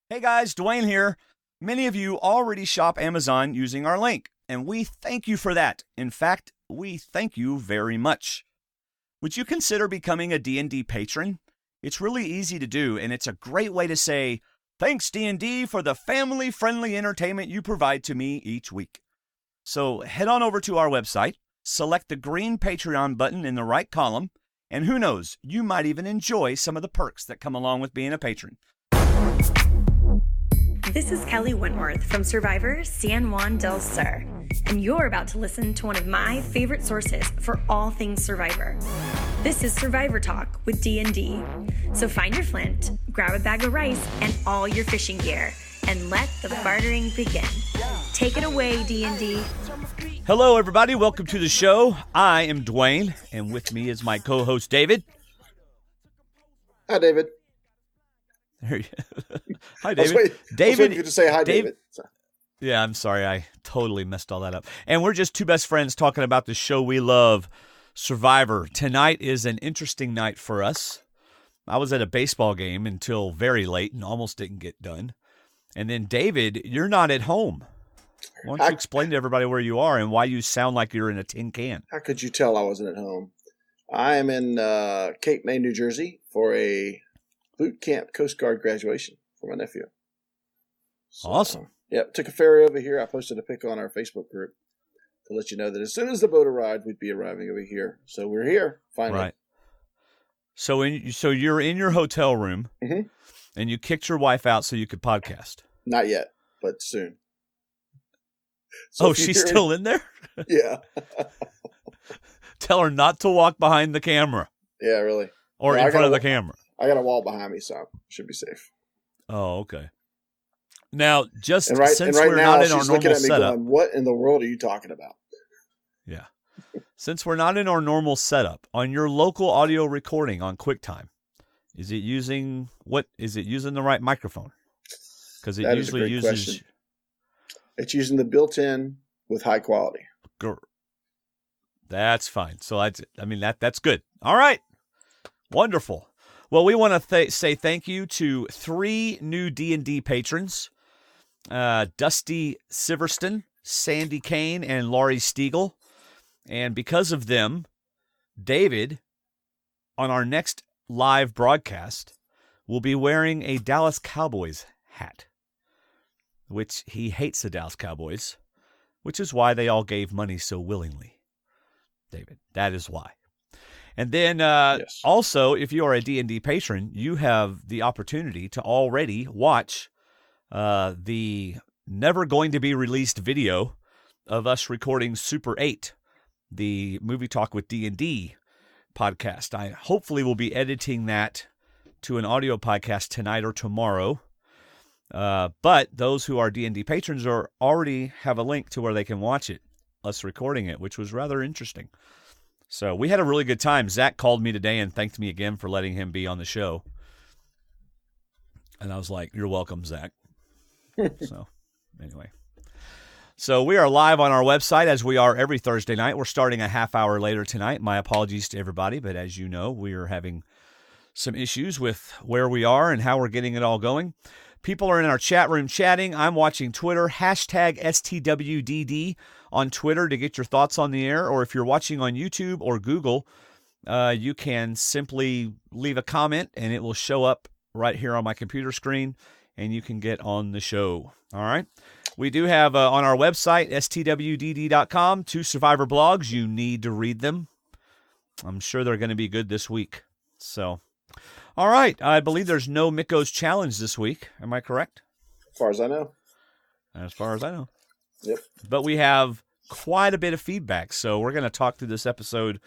Hey guys, Dwaine here. Many of you already shop Amazon using our link, and we thank you for that. In fact, we thank you very much. Would you consider becoming a D&D patron? It's really easy to do, and it's a great way to say, thanks D&D for the family-friendly entertainment you provide to me each week. So head on over to our website, select the green Patreon button in the right column, and who knows, you might even enjoy some of the perks that come along with being a patron. This is Kelly Wentworth from Survivor San Juan del Sur, and you're about to listen to one of my favorite sources for all things Survivor. This is Survivor Talk with D&D. So find your flint, grab a bag of rice, and all your fishing gear, and let the bartering begin. Take it away, D&D. Hi everybody, welcome to the show. I am Dwaine, and with me is my co-host David. Hi, David. Hi, David. I was waiting for you to say hi, David. Yeah, I'm sorry. I totally messed all that up. And we're just two best friends talking about the show we love, Survivor. Tonight is an interesting night for us. I was at a baseball game until very late and almost didn't get done. And then, David, you're not at home. Why don't you explain to everybody where you are and why you sound like you're in a tin can? How could you tell I wasn't at home? I am in Cape May, New Jersey for a boot camp Coast Guard graduation for my nephew. So, awesome. Yep, took a ferry over here. I posted a pic on our Facebook group to let you know that as soon as the boat arrived, we'd be arriving over here. So we're here, finally. Right. So you're in your hotel room, and you kicked your wife out so you could podcast? Not yet, but soon. So she's still in there? Yeah. Tell her not to walk behind the camera. Yeah, really. Or in front of the camera. I got a wall behind me, so should be safe. Oh, okay. Now, since now, we're not in our she's looking normal at me setup, going, what in the world are you talking about? Yeah. Since we're not in our normal setup, on your local audio recording on QuickTime, is it using the right microphone? Because it usually uses. Question. It's using the built-in with high quality. That's fine. So that's good. All right. Wonderful. Well, we want to say thank you to 3 new D&D patrons, Dusty Siverston, Sandy Kane, and Laurie Stiegel. And because of them, David, on our next live broadcast, will be wearing a Dallas Cowboys hat, which he hates the Dallas Cowboys, which is why they all gave money so willingly. David, that is why. And then yes. Also, if you are a D&D patron, you have the opportunity to already watch the never going to be released video of us recording Super 8, the Movie Talk with D&D podcast. I hopefully will be editing that to an audio podcast tonight or tomorrow. But those who are D&D patrons already have a link to where they can watch it, us recording it, which was rather interesting. So we had a really good time. Zach called me today and thanked me again for letting him be on the show. And I was like, you're welcome, Zach. So anyway. So we are live on our website as we are every Thursday night. We're starting a half hour later tonight. My apologies to everybody, but as you know, we are having some issues with where we are and how we're getting it all going. People are in our chat room chatting. I'm watching Twitter, #STWDD on Twitter to get your thoughts on the air. Or if you're watching on YouTube or Google, you can simply leave a comment and it will show up right here on my computer screen and you can get on the show. All right. We do have on our website, stwdd.com, 2 Survivor blogs. You need to read them. I'm sure they're going to be good this week. So, all right. I believe there's no Mikko's Challenge this week. Am I correct? As far as I know. As far as I know. Yep. But we have quite a bit of feedback, so we're going to talk through this episode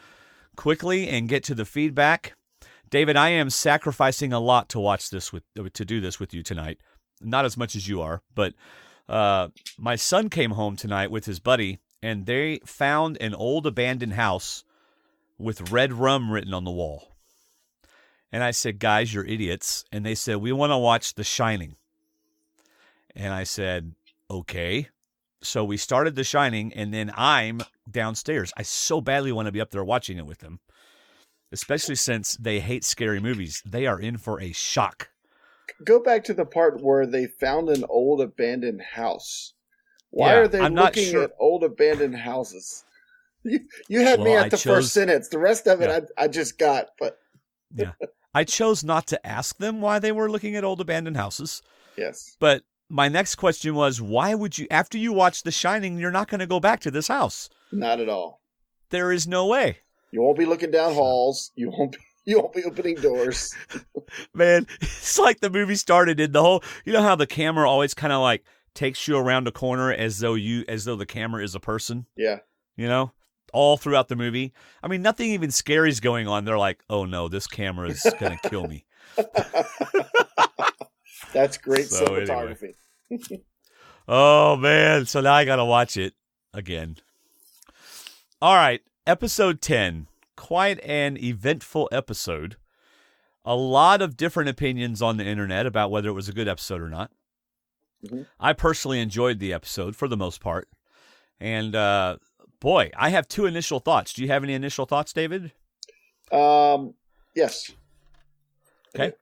quickly and get to the feedback. David, I am sacrificing a lot to do this with you tonight. Not as much as you are, but my son came home tonight with his buddy, and they found an old abandoned house with red rum written on the wall. And I said, guys, you're idiots. And they said, we want to watch The Shining. And I said, okay. So we started The Shining, and then I'm downstairs. I so badly want to be up there watching it with them, especially since they hate scary movies. They are in for a shock go back to the part where they found an old abandoned house. Why Yeah, are they I'm not looking sure. at old abandoned houses? You had me Well, at the first sentence. The rest of it, Yeah. I just got. But Yeah. I chose not to ask them why they were looking at old abandoned houses. yes, But my next question was, why would you, after you watch The Shining, you're not going to go back to this house? not at all. There is no way. You won't be looking down halls. You won't be opening doors. Man, it's like the movie started in the whole, you know how the camera always kind of like takes you around a corner as though the camera is a person, Yeah. you know? All throughout the movie. I mean, nothing even scary is going on. They're like, oh no, this camera is going to kill me. That's great So, cinematography. Oh man, so now I got to watch it again. All right, episode 10. Quite an eventful episode. A lot of different opinions on the internet about whether it was a good episode or not. Mm-hmm. I personally enjoyed the episode for the most part. And boy, I have two initial thoughts. Do you have any initial thoughts, David? Yes. Okay.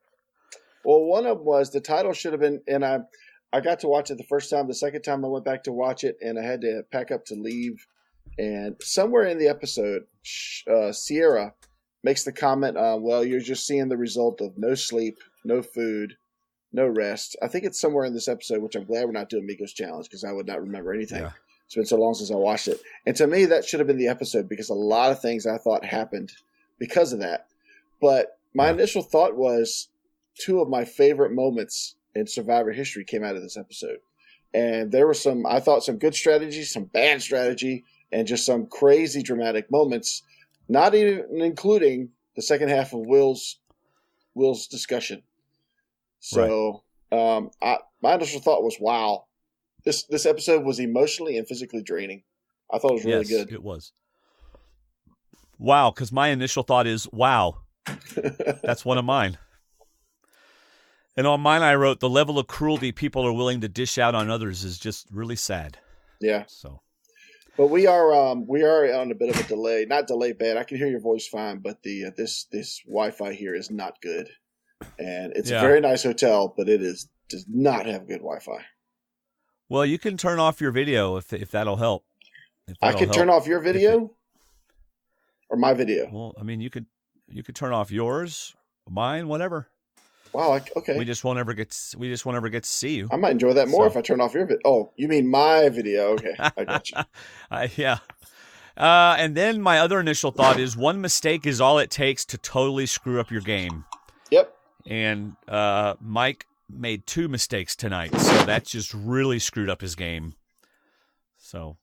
Well, one of them was the title should have been, and I got to watch it the first time. The second time I went back to watch it, and I had to pack up to leave. And somewhere in the episode, Sierra makes the comment, well, you're just seeing the result of no sleep, no food, no rest. I think it's somewhere in this episode, which I'm glad we're not doing Miko's Challenge because I would not remember anything. Yeah. It's been so long since I watched it. And to me, that should have been the episode because a lot of things I thought happened because of that. But my initial thought was two of my favorite moments in Survivor history came out of this episode. And there were some good strategy, some bad strategy, and just some crazy dramatic moments, not even including the second half of Will's discussion. So my initial thought was, wow, this episode was emotionally and physically draining. I thought it was really good. It was. Wow, because my initial thought is, wow. That's one of mine. And on mine, I wrote, the level of cruelty people are willing to dish out on others is just really sad. Yeah. So, but we are on a bit of a delay. Not delay bad. I can hear your voice fine, but the this Wi-Fi here is not good. And it's a very nice hotel, but does not have good Wi-Fi. Well, you can turn off your video if that'll help. I can turn off your video or my video. Well, I mean, you could turn off yours, mine, whatever. Wow. Okay. We just won't ever get to see you. I might enjoy that more if I turn off your video. Oh, you mean my video? Okay, I got you. Yeah. And then my other initial thought is one mistake is all it takes to totally screw up your game. Yep. And Mike made two mistakes tonight, so that just really screwed up his game. So,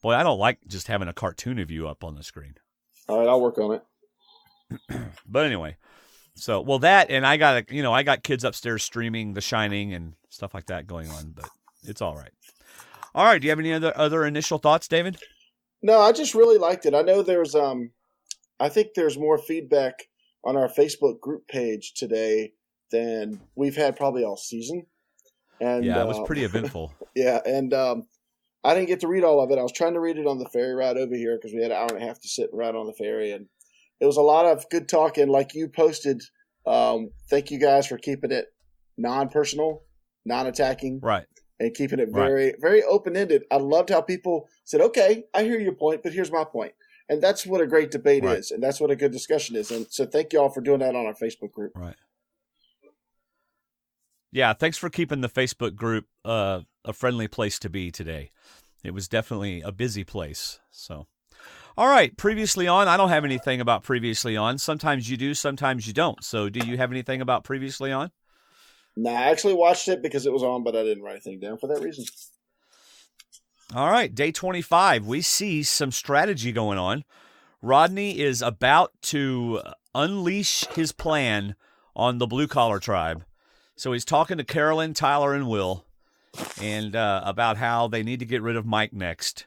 boy, I don't like just having a cartoon of you up on the screen. All right, I'll work on it. But anyway, so that, and I got kids upstairs streaming The Shining and stuff like that going on, but it's all right. All right, do you have any other initial thoughts, David? No, I just really liked it. I know there's I think there's more feedback on our Facebook group page today than we've had probably all season. And yeah, it was pretty eventful. Yeah, and I didn't get to read all of it. I was trying to read it on the ferry ride over here because we had an hour and a half to sit and ride on the ferry, and it was a lot of good talk. And like you posted, thank you guys for keeping it non-personal, non-attacking, right, and keeping it very, very open-ended. I loved how people said, "Okay, I hear your point, but here's my point." And that's what a great debate is, and that's what a good discussion is. And so thank you all for doing that on our Facebook group. Right. Yeah, thanks for keeping the Facebook group a friendly place to be today. It was definitely a busy place. So, all right, previously on, I don't have anything about previously on. Sometimes you do, sometimes you don't. So do you have anything about previously on? No, I actually watched it because it was on, but I didn't write anything down for that reason. All right, day 25, we see some strategy going on. Rodney is about to unleash his plan on the blue-collar tribe. So he's talking to Carolyn, Tyler, and Will, and about how they need to get rid of Mike next.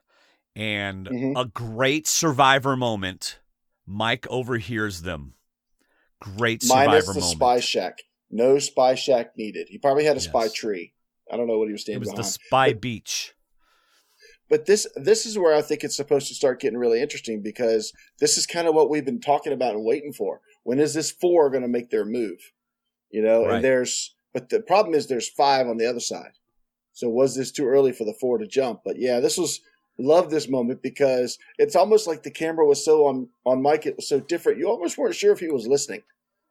And a great Survivor moment. Mike overhears them. Great Survivor moment. Minus the spy shack. No spy shack needed. He probably had a spy tree. I don't know what he was standing behind. It was the spy beach. But this is where I think it's supposed to start getting really interesting because this is kind of what we've been talking about and waiting for. When is this 4 going to make their move? You know, and there's But the problem is there's 5 on the other side. So was this too early for the 4 to jump? But yeah, love this moment because it's almost like the camera was so on Mike. It was so different. You almost weren't sure if he was listening.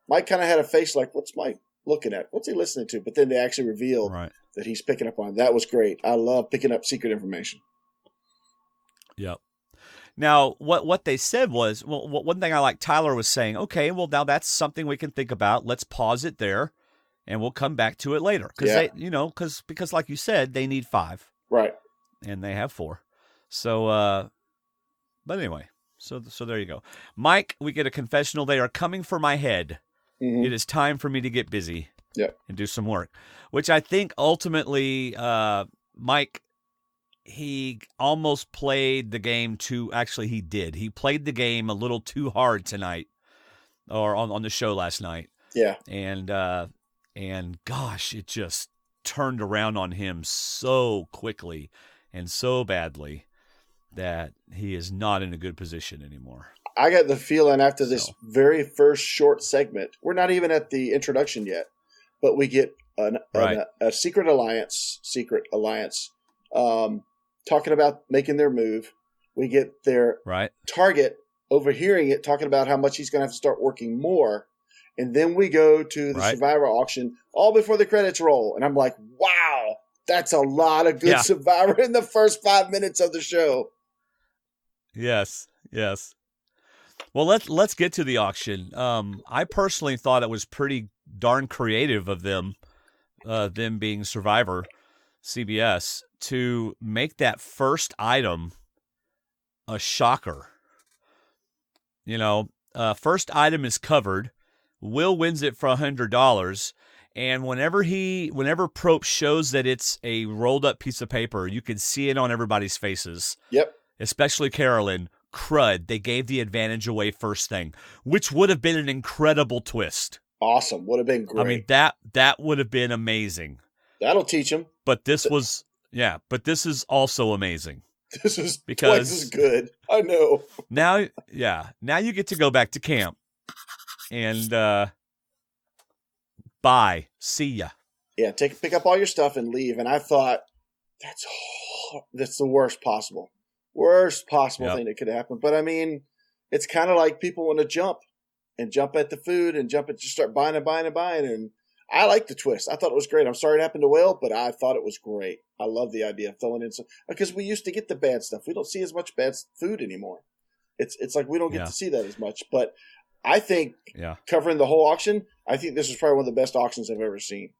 Mike kind of had a face like, what's Mike looking at? What's he listening to? But then they actually revealed that he's picking up on. That was great. I love picking up secret information. Yep. Now, what they said was, well, one thing I like, Tyler was saying, okay, well, now that's something we can think about. Let's pause it there, and we'll come back to it later. Because because like you said, they need 5. Right. And they have 4. So, but anyway, so there you go. Mike, we get a confessional. They are coming for my head. Mm-hmm. It is time for me to get busy and do some work, which I think ultimately, Mike, he almost played the game he did. He played the game a little too hard tonight or on the show last night. Yeah. And gosh, it just turned around on him so quickly and so badly that he is not in a good position anymore. I got the feeling after this very first short segment, we're not even at the introduction yet, but we get a secret alliance, talking about making their move. We get their target overhearing it, talking about how much he's going to have to start working more. And then we go to the Survivor auction all before the credits roll. And I'm like, wow, that's a lot of good Survivor in the first 5 minutes of the show. Yes. Well, let's get to the auction. I personally thought it was pretty darn creative of them being Survivor CBS, to make that first item a shocker. First item is covered. Will wins it for $100. And whenever Probst shows that it's a rolled up piece of paper, you can see it on everybody's faces. Yep. Especially Carolyn. Crud. They gave the advantage away first thing, which would have been an incredible twist. Awesome. Would have been great. I mean, that would have been amazing. That'll teach him. But this is also amazing. This is twice as good. I know. Now you get to go back to camp and bye. See ya. Yeah, pick up all your stuff and leave. And I thought that's the worst possible thing that could happen. But I mean, it's kind of like people want to jump at the food and just start buying. And I like the twist. I thought it was great. I'm sorry it happened to Will, but I thought it was great. I love the idea of throwing in some, because we used to get the bad stuff. We don't see as much bad food anymore. It's like we don't get to see that as much. But I think covering the whole auction, I think this is probably one of the best auctions I've ever seen.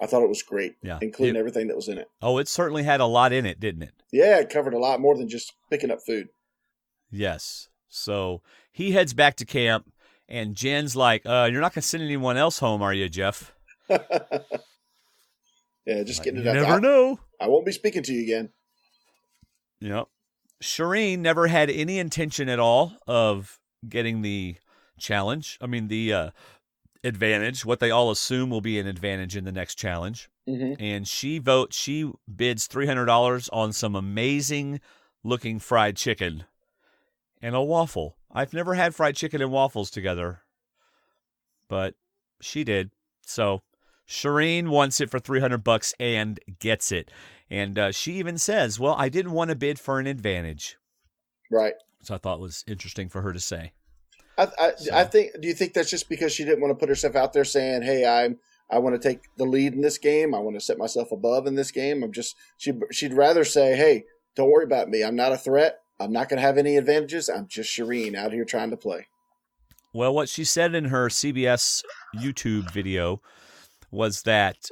I thought it was great, including everything that was in it. Oh, it certainly had a lot in it, didn't it? Yeah, it covered a lot more than just picking up food. Yes. So he heads back to camp, and Jen's like, you're not going to send anyone else home, are you, Jeff? Yeah, just getting it out. You never know. I won't be speaking to you again. Yep. Shireen never had any intention at all of getting the challenge. I mean, the advantage, what they all assume will be an advantage in the next challenge. Mm-hmm. And she bids $300 on some amazing looking fried chicken and a waffle. I've never had fried chicken and waffles together, but she did. So Shireen wants it for $300 and gets it. And she even says, well, I didn't want to bid for an advantage. Right. So I thought it was interesting for her to say. I think. Do you think that's just because she didn't want to put herself out there saying, "Hey, I want to take the lead in this game. I want to set myself above in this game." She'd rather say, "Hey, don't worry about me. I'm not a threat. I'm not going to have any advantages. I'm just Shireen out here trying to play." Well, what she said in her CBS YouTube video was that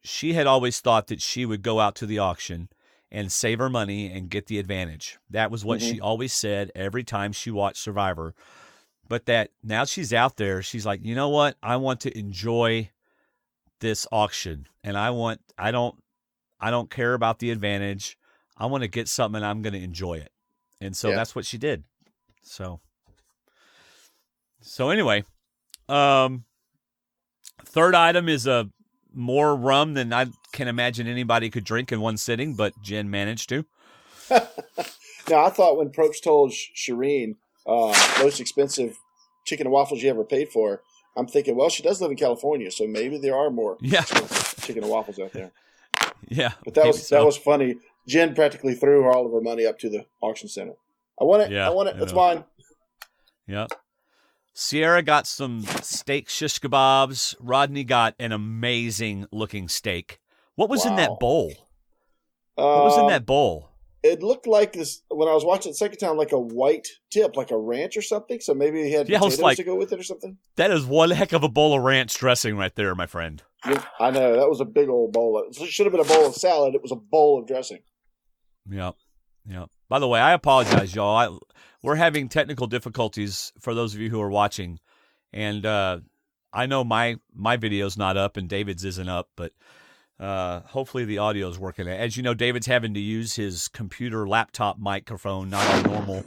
she had always thought that she would go out to the auction and save her money and get the advantage. That was what she always said every time she watched Survivor. But that now she's out there, she's like, you know what? I want to enjoy this auction, and I don't care about the advantage. I want to get something, and I'm going to enjoy it. And so that's what she did. So anyway, third item is a more rum than I can imagine anybody could drink in one sitting, but Jen managed to. Now, I thought when Probst told Shireen most expensive chicken and waffles you ever paid for, I'm thinking, well, she does live in California, so maybe there are more chicken and waffles out there. Yeah. But that was funny. Jen practically threw all of her money up to the auction center. I want it. Yeah, I want it. It's mine. Yeah. Sierra got some steak shish kebabs. Rodney got an amazing looking steak. What was in that bowl? What was in that bowl? It looked like this when I was watching it the second time, like a white tip, like a ranch or something. So maybe he had potatoes to go with it or something. That is one heck of a bowl of ranch dressing right there, my friend. I know. That was a big old bowl. It should have been a bowl of salad. It was a bowl of dressing. Yep. By the way, I apologize, y'all. We're having technical difficulties for those of you who are watching. And I know my video's not up and David's isn't up, but hopefully the audio is working. As you know, David's having to use his computer laptop microphone, not our normal.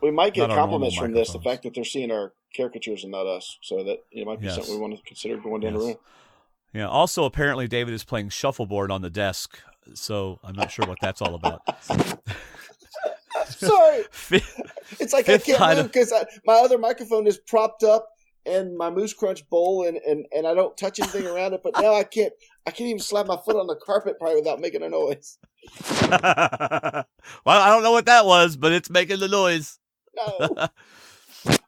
We might get compliments from this, the fact that they're seeing our caricatures and not us. So that it might be something we want to consider going down the road. Yeah. Also, apparently, David is playing shuffleboard on the desk, so I'm not sure what that's all about. Sorry, it's like I can't move because my other microphone is propped up in my Moose Crunch bowl, and I don't touch anything around it. But now I can't even slap my foot on the carpet probably without making a noise. Well, I don't know what that was, but it's making the noise. No.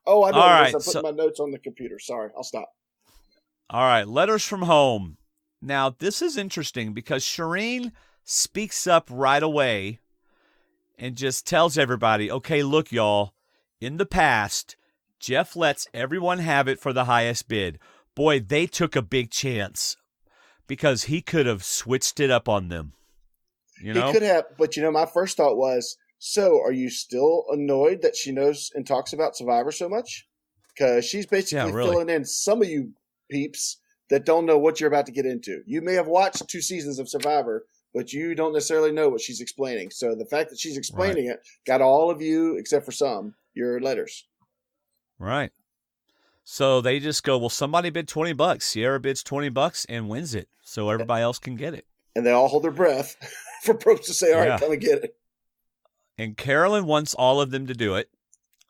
Oh, I know. All right, right, I put my notes on the computer. Sorry, I'll stop. All right, letters from home. Now, this is interesting because Shireen speaks up right away and just tells everybody, okay, look, y'all, in the past, Jeff lets everyone have it for the highest bid. Boy, they took a big chance because he could have switched it up on them. You know? He could have, but my first thought was, so are you still annoyed that she knows and talks about Survivor so much? Because she's basically filling in some of you peeps that don't know what you're about to get into. You may have watched 2 seasons of Survivor, but you don't necessarily know what she's explaining. So the fact that she's explaining it got all of you, except for some, your letters. Right. So they just go, well, somebody bid $20. Sierra bids $20 and wins it, so everybody else can get it. And they all hold their breath for Probst to say, all right, come and get it. And Carolyn wants all of them to do it.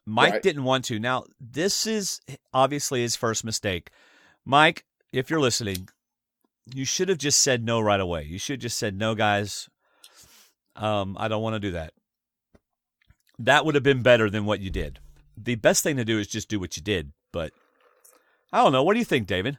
Mike didn't want to. Now, this is obviously his first mistake. Mike, if you're listening, you should have just said no right away. You should have just said, no, guys, I don't want to do that. That would have been better than what you did. The best thing to do is just do what you did. But I don't know. What do you think, David?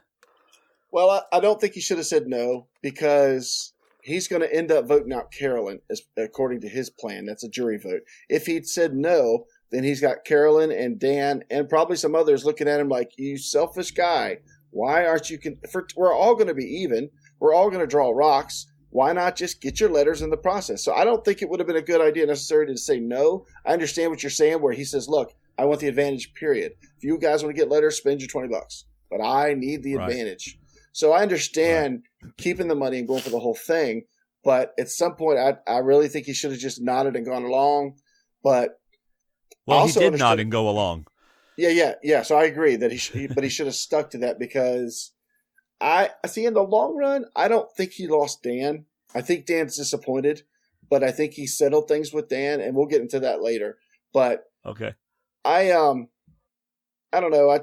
Well, I don't think he should have said no because he's going to end up voting out Carolyn according to his plan. That's a jury vote. If he'd said no, then he's got Carolyn and Dan and probably some others looking at him like, you selfish guy. Why aren't you we're all going to be even. We're all going to draw rocks. Why not just get your letters in the process? So I don't think it would have been a good idea necessarily to say no. I understand what you're saying where he says, look, I want the advantage, period. If you guys want to get letters, spend your $20. But I need the advantage. So I understand keeping the money and going for the whole thing. But at some point, I really think he should have just nodded and gone along. But he did nod and go along. Yeah. So I agree that he should have stuck to that because I see in the long run, I don't think he lost Dan. I think Dan's disappointed, but I think he settled things with Dan, and we'll get into that later. But okay, I don't know.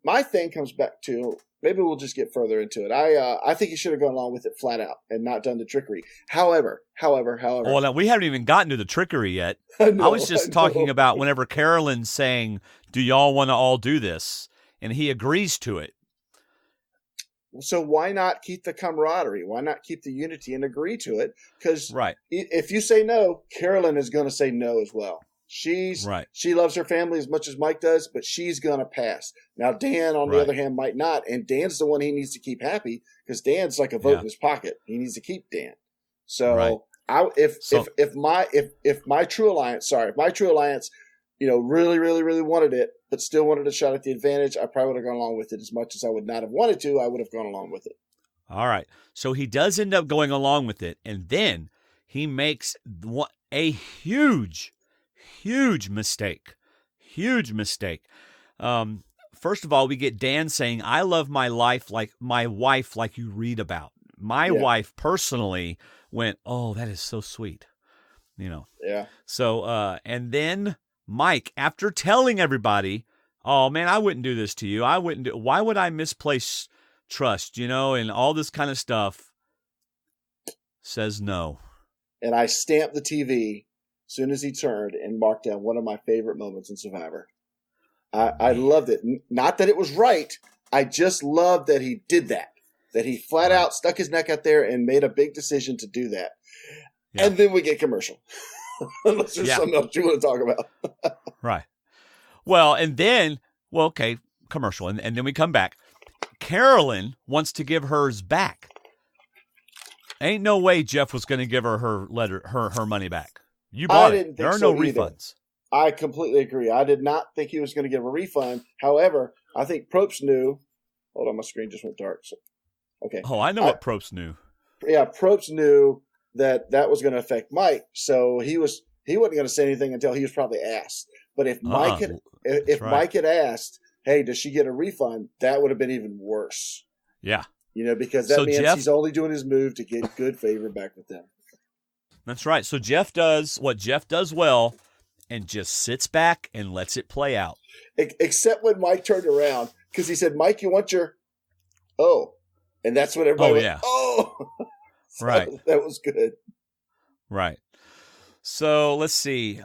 My thing comes back to maybe we'll just get further into it. I think he should have gone along with it flat out and not done the trickery. However. Well, now we haven't even gotten to the trickery yet. I was just talking about whenever Carolyn's saying, "Do y'all want to all do this?" and he agrees to it. So why not keep the camaraderie? Why not keep the unity and agree to it? Because if you say no, Carolyn is going to say no as well. She loves her family as much as Mike does, but she's going to pass. Now, Dan, on the other hand, might not, and Dan's the one he needs to keep happy because Dan's like a vote in his pocket. He needs to keep Dan. So if my True Alliance, really, really, really wanted it, but still wanted a shot at the advantage, I probably would have gone along with it as much as I would not have wanted to. I would have gone along with it. All right. So he does end up going along with it, and then he makes a huge mistake. Huge mistake. First of all, we get Dan saying, I love my life like my wife like you read about. My wife personally went, oh, that is so sweet. Yeah. So, and then Mike, after telling everybody, oh man, I wouldn't do this to you. Why would I misplace trust, and all this kind of stuff. Says no. And I stamped the TV as soon as he turned and marked down one of my favorite moments in Survivor. I loved it. Not that it was right. I just loved that he did that. That he flat out stuck his neck out there and made a big decision to do that. Yeah. And then we get commercial. Unless there's something else you want to talk about. Right. Well, and then, okay, commercial. And then we come back. Carolyn wants to give hers back. Ain't no way Jeff was going to give her her money back. You bought it. There are no refunds. I completely agree. I did not think he was going to give a refund. However, I think Probst knew. Hold on, my screen just went dark. So, okay. Oh, I know what Probst knew. Yeah, Probst knew that was going to affect Mike, so he wasn't going to say anything until he was probably asked. But if Mike had asked, "Hey, does she get a refund?" that would have been even worse. Yeah. Because that means he's only doing his move to get good favor back with them. That's right. So Jeff does what Jeff does well and just sits back and lets it play out. Except when Mike turned around, because he said, "Mike, you want your and that's when everybody went, So right. That was good. Right. So let's see.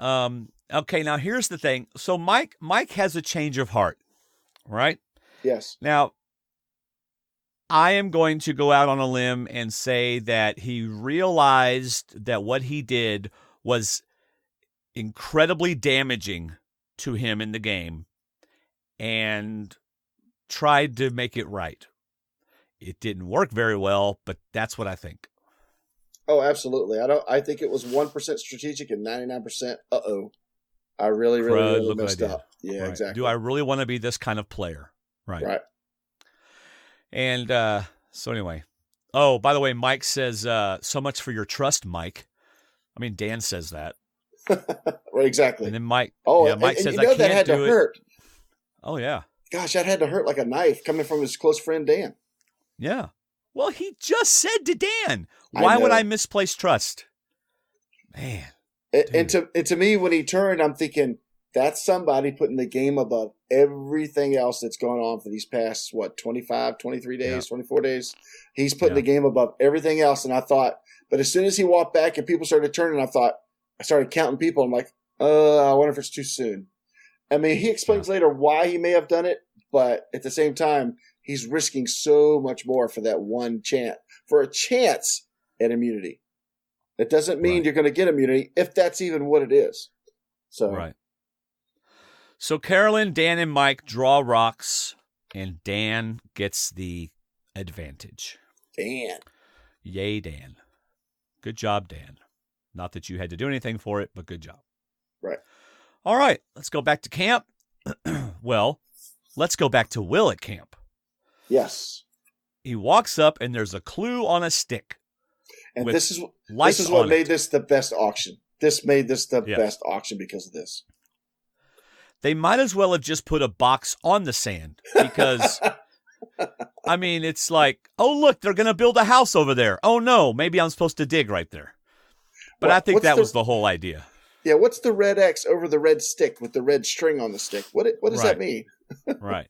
Okay, now here's the thing. So Mike has a change of heart, right? Yes. Now, I am going to go out on a limb and say that he realized that what he did was incredibly damaging to him in the game and tried to make it right. It didn't work very well, but that's what I think. Oh, absolutely. I think it was 1% strategic and 99% I really messed up. Yeah, right. Exactly. Do I really want to be this kind of player? Right. And so anyway. Oh, by the way, Mike says, so much for your trust, Mike. I mean, Dan says that. Right, exactly. And then Mike. Oh, yeah, Mike says, I can't that had to hurt. Oh, yeah. Gosh, that had to hurt like a knife coming from his close friend, Dan. Yeah. Well, he just said to Dan, why would I misplace trust? Man. And to me, when he turned, I'm thinking, that's somebody putting the game above everything else that's going on for these past, 25, 23 days, 24 days. He's putting the game above everything else. And I thought, but as soon as he walked back and people started turning, I started counting people. I'm like, I wonder if it's too soon. I mean, he explains later why he may have done it, but at the same time, he's risking so much more for that one chance, for a chance at immunity. That doesn't mean you're going to get immunity, if that's even what it is. So, right. So Carolyn, Dan, and Mike draw rocks, and Dan gets the advantage. Dan. Yay, Dan. Good job, Dan. Not that you had to do anything for it, but good job. Right. All right, let's go back to camp. Well, let's go back to Will at camp. Yes. He walks up, and there's a clue on a stick. And this is what made this the best auction. This made this the best auction because of this. They might as well have just put a box on the sand because, I mean, it's like, oh, look, they're going to build a house over there. Oh, no, maybe I'm supposed to dig right there. But I think that was the whole idea. Yeah, what's the red X over the red stick with the red string on the stick? What does that mean? Right.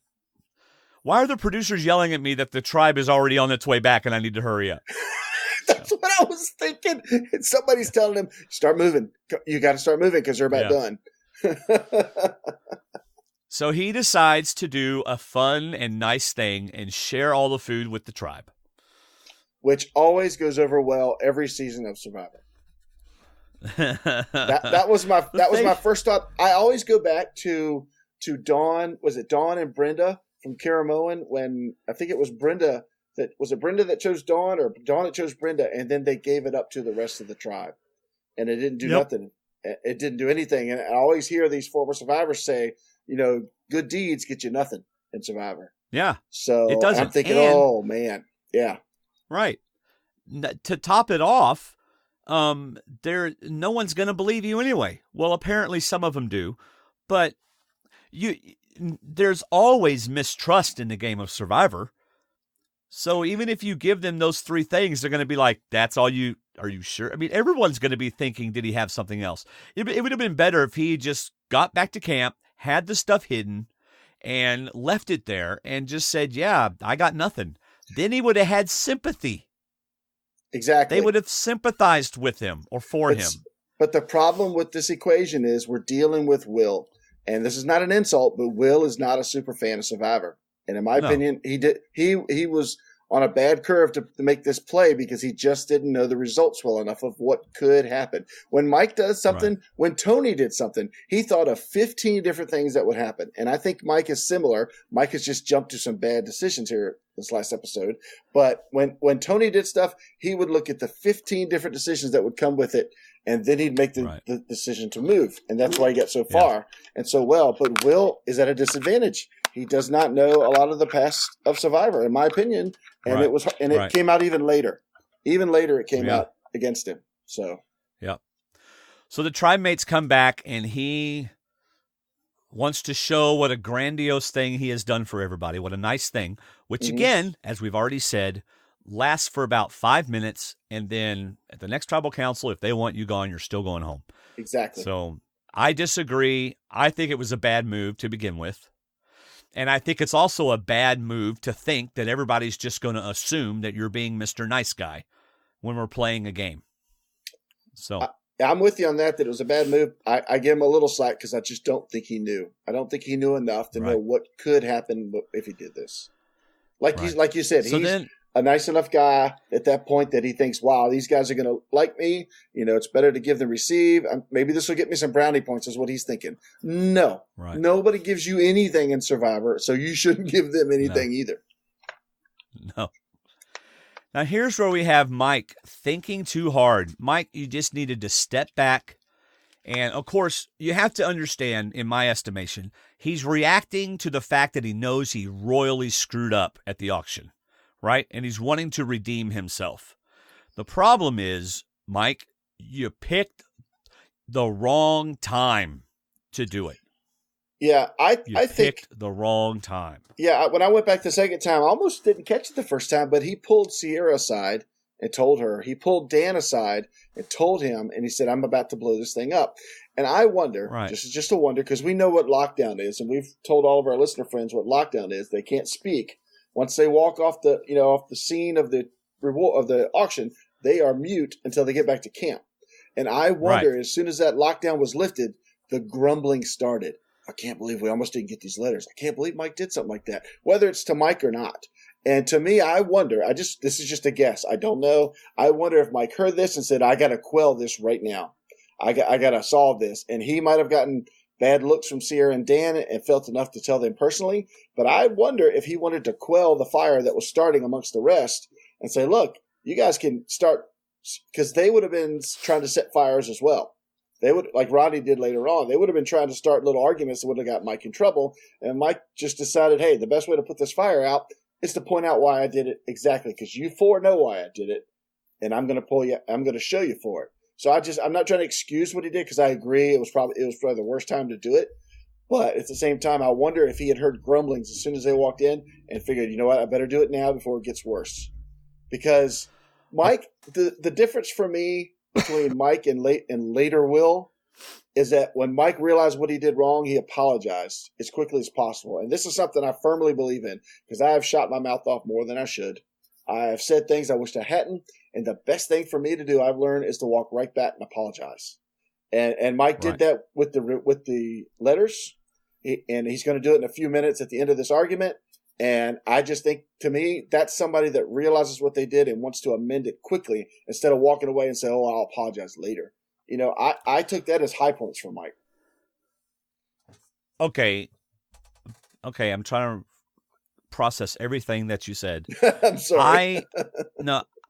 Why are the producers yelling at me that the tribe is already on its way back and I need to hurry up? That's what I was thinking. And somebody's telling him, start moving. You got to start moving because they're about done. So he decides to do a fun and nice thing and share all the food with the tribe. Which always goes over well every season of Survivor. that was my first thought. I always go back to Dawn. Was it Dawn and Brenda from Caramoan when I think it was Brenda that chose Dawn or Dawn that chose Brenda, and then they gave it up to the rest of the tribe, and it didn't do nothing. It didn't do anything. And I always hear these former survivors say, good deeds get you nothing in Survivor. Yeah. So it doesn't. I'm thinking, oh man, yeah, right. To top it off. No one's going to believe you anyway. Well, apparently some of them do, but there's always mistrust in the game of Survivor. So even if you give them those three things, they're going to be like, that's all you, are you sure? I mean, everyone's going to be thinking, did he have something else? It would have been better if he just got back to camp, had the stuff hidden, and left it there and just said, yeah, I got nothing, then he would have had sympathy. Exactly. They would have sympathized with him or for him. But the problem with this equation is we're dealing with Will. And this is not an insult, but Will is not a super fan of Survivor. And in my opinion, he was on a bad curve to make this play because he just didn't know the results well enough of what could happen. When Mike does something, when Tony did something, he thought of 15 different things that would happen. And I think Mike is similar. Mike has just jumped to some bad decisions here this last episode. But when Tony did stuff, he would look at the 15 different decisions that would come with it, and then he'd make the decision to move. And that's why he got so far and so well. But Will is at a disadvantage. He does not know a lot of the past of Survivor, in my opinion. And it came out even later. Even later it came out against him. So So the tribe mates come back, and he wants to show what a grandiose thing he has done for everybody. What a nice thing, which again, as we've already said, lasts for about 5 minutes. And then at the next tribal council, if they want you gone, you're still going home. Exactly. So I disagree. I think it was a bad move to begin with. And I think it's also a bad move to think that everybody's just going to assume that you're being Mr. Nice Guy when we're playing a game. So I'm with you on that it was a bad move. I give him a little slack because I just don't think he knew. I don't think he knew enough to know what could happen if he did this. Like you said, so he's a nice enough guy at that point that he thinks, wow, these guys are going to like me. You know, it's better to give than receive. Maybe this will get me some brownie points is what he's thinking. No, nobody gives you anything in Survivor, so you shouldn't give them anything either. No. Now here's where we have Mike thinking too hard. Mike, you just needed to step back. And of course, you have to understand, in my estimation, he's reacting to the fact that he knows he royally screwed up at the auction. Right? And he's wanting to redeem himself. The problem is, Mike, you picked the wrong time to do it. Yeah, I think the wrong time. Yeah, when I went back the second time, I almost didn't catch it the first time, but he pulled Sierra aside and told her. He pulled Dan aside and told him, and he said, I'm about to blow this thing up. And I wonder, just a wonder, because we know what lockdown is, and we've told all of our listener friends what lockdown is. They can't speak. Once they walk off the scene of the auction, they are mute until they get back to camp. And I wonder, as soon as that lockdown was lifted, the grumbling started. I can't believe we almost didn't get these letters. I can't believe Mike did something like that, whether it's to Mike or not. And to me, I wonder. This is just a guess. I don't know. I wonder if Mike heard this and said, "I got to quell this right now. I got to solve this." And he might have gotten bad looks from Sierra and Dan and felt enough to tell them personally. But I wonder if he wanted to quell the fire that was starting amongst the rest and say, look, you guys can start, because they would have been trying to set fires as well. They would, like Rodney did later on, they would have been trying to start little arguments that would have got Mike in trouble. And Mike just decided, hey, the best way to put this fire out is to point out why I did it exactly, because you four know why I did it. And I'm going to show you for it. So I'm not trying to excuse what he did, because I agree it was probably the worst time to do it. But at the same time, I wonder if he had heard grumblings as soon as they walked in and figured, you know what, I better do it now before it gets worse. Because Mike, the difference for me between Mike and later Will is that when Mike realized what he did wrong, he apologized as quickly as possible. And this is something I firmly believe in, because I have shot my mouth off more than I should. I have said things I wished I hadn't. And the best thing for me to do, I've learned, is to walk right back and apologize. And Mike did that with the letters, and he's going to do it in a few minutes at the end of this argument. And I just think, to me, that's somebody that realizes what they did and wants to amend it quickly instead of walking away and say, "Oh, I'll apologize later." You know, I took that as high points from Mike. Okay, I'm trying to process everything that you said. I'm sorry.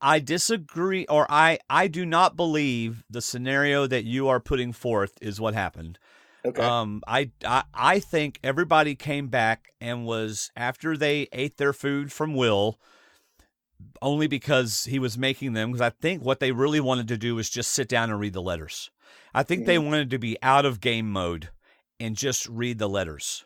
I disagree, or I do not believe the scenario that you are putting forth is what happened. Okay. I think everybody came back and was, after they ate their food from Will, only because he was making them, because I think what they really wanted to do was just sit down and read the letters. I think they wanted to be out of game mode and just read the letters.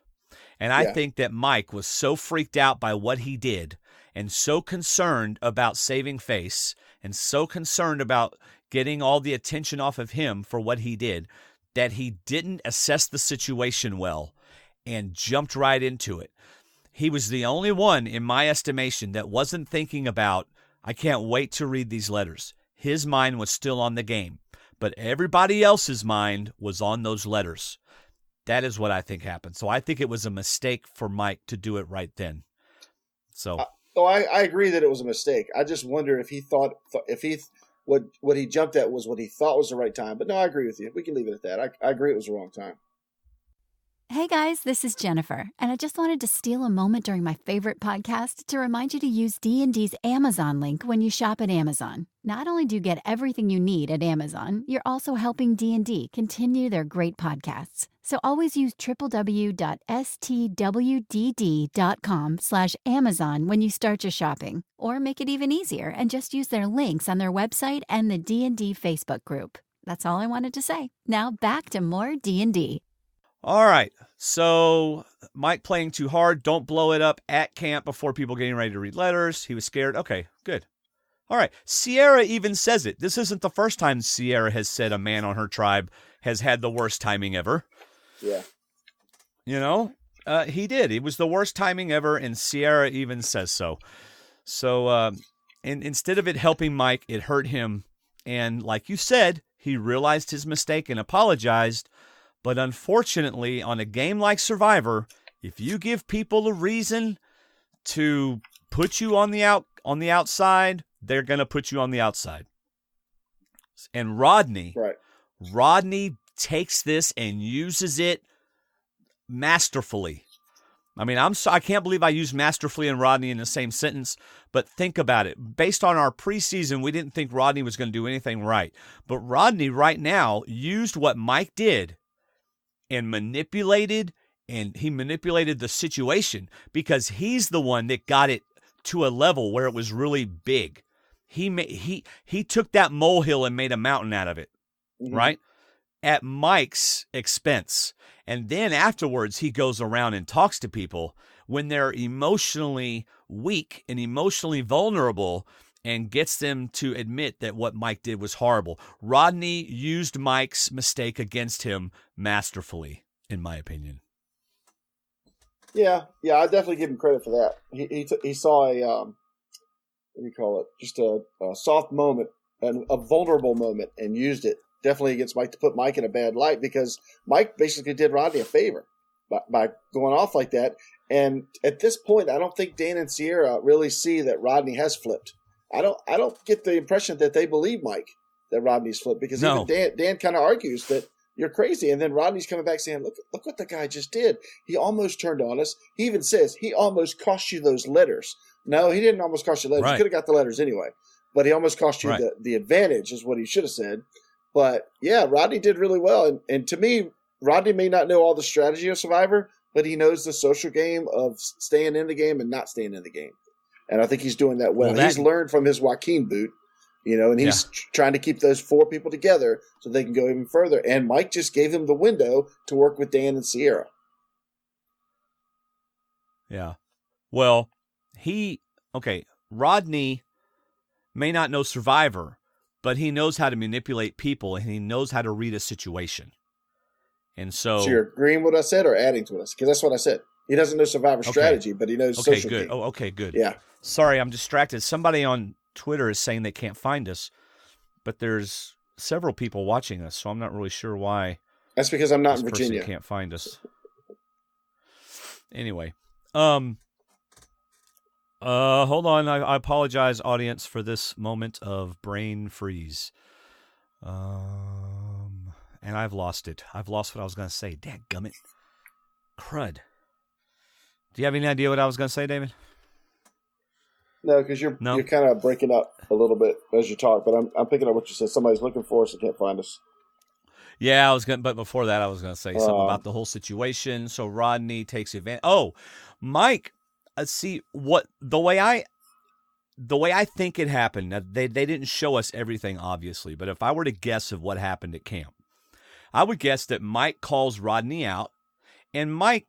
And I think that Mike was so freaked out by what he did and so concerned about saving face and so concerned about getting all the attention off of him for what he did that he didn't assess the situation well. and jumped right into it. He was the only one, in my estimation, that wasn't thinking about, I can't wait to read these letters. His mind was still on the game, but everybody else's mind was on those letters. That is what I think happened. So I think it was a mistake for Mike to do it right then. So, I agree that it was a mistake. I just wonder if he thought what he jumped at was what he thought was the right time. But no, I agree with you. We can leave it at that. I agree it was the wrong time. Hey guys, this is Jennifer, and I just wanted to steal a moment during my favorite podcast to remind you to use D&D's Amazon link when you shop at Amazon. Not only do you get everything you need at Amazon, you're also helping D&D continue their great podcasts. So always use www.stwdd.com/Amazon when you start your shopping. Or make it even easier and just use their links on their website and the D&D Facebook group. That's all I wanted to say. Now back to more D&D. all right. So Mike playing too hard. Don't blow it up at camp before people getting ready to read letters. He was scared. Okay, good. All right. Sierra even says it. This isn't the first time Sierra has said a man on her tribe has had the worst timing ever. Yeah. You know, he did. It was the worst timing ever, and Sierra even says so. So, and instead of it helping Mike, it hurt him. And like you said, he realized his mistake and apologized. But unfortunately, on a game like Survivor, if you give people a reason to put you on the outside, they're going to put you on the outside. And Rodney takes this and uses it masterfully. I mean, I can't believe I used masterfully and Rodney in the same sentence, but think about it. Based on our preseason, we didn't think Rodney was going to do anything right. But Rodney right now used what Mike did and manipulated the situation because he's the one that got it to a level where it was really big. He took that molehill and made a mountain out of it, right? At Mike's expense. And then afterwards, he goes around and talks to people when they're emotionally weak and emotionally vulnerable and gets them to admit that what Mike did was horrible. Rodney used Mike's mistake against him masterfully, in my opinion. Yeah, I definitely give him credit for that. He saw a what do you call it? Just a soft moment and a vulnerable moment, and used it definitely against Mike to put Mike in a bad light because Mike basically did Rodney a favor by going off like that. And at this point, I don't think Dan and Sierra really see that Rodney has flipped. I don't get the impression that they believe Mike that Rodney's flipped because even Dan kind of argues that you're crazy, and then Rodney's coming back saying, "Look what the guy just did. He almost turned on us. He even says he almost cost you those letters. No, he didn't almost cost you letters. Right. You could have got the letters anyway, but he almost cost you Right. the advantage, is what he should have said. But yeah, Rodney did really well, and to me, Rodney may not know all the strategy of Survivor, but he knows the social game of staying in the game and not staying in the game. And I think he's doing that well. He's learned from his Joaquin boot, and he's trying to keep those four people together so they can go even further. And Mike just gave them the window to work with Dan and Sierra. Yeah. Well, Rodney may not know Survivor, but he knows how to manipulate people and he knows how to read a situation. And so you're agreeing with what I said or adding to us? Because that's what I said. He doesn't know Survivor strategy, but he knows social good. game. Okay, good. Yeah. Sorry, I'm distracted. Somebody on Twitter is saying they can't find us, but there's several people watching us, so I'm not really sure why. That's because I'm not in this Virginia. person can't find us. Anyway, hold on. I apologize, audience, for this moment of brain freeze. And I've lost it. I've lost what I was going to say. Dadgummit. Crud. Do you have any idea what I was going to say, David? No, because you're kind of breaking up a little bit as you talk, but I'm picking up what you said. Somebody's looking for us and can't find us. Yeah, but before that, I was going to say something about the whole situation. So Rodney takes advantage. Oh, Mike, see what the way I think it happened. Now, they didn't show us everything, obviously, but if I were to guess of what happened at camp, I would guess that Mike calls Rodney out, and Mike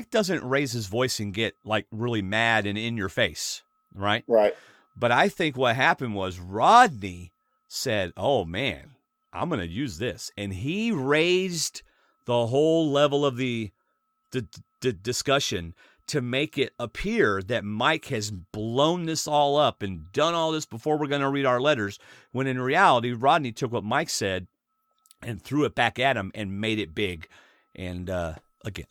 doesn't raise his voice and get like really mad and in your face, right? Right. But I think what happened was Rodney said, "Oh man, I'm going to use this," and he raised the whole level of the discussion to make it appear that Mike has blown this all up and done all this before we're going to read our letters, when in reality, Rodney took what Mike said and threw it back at him and made it big. And again,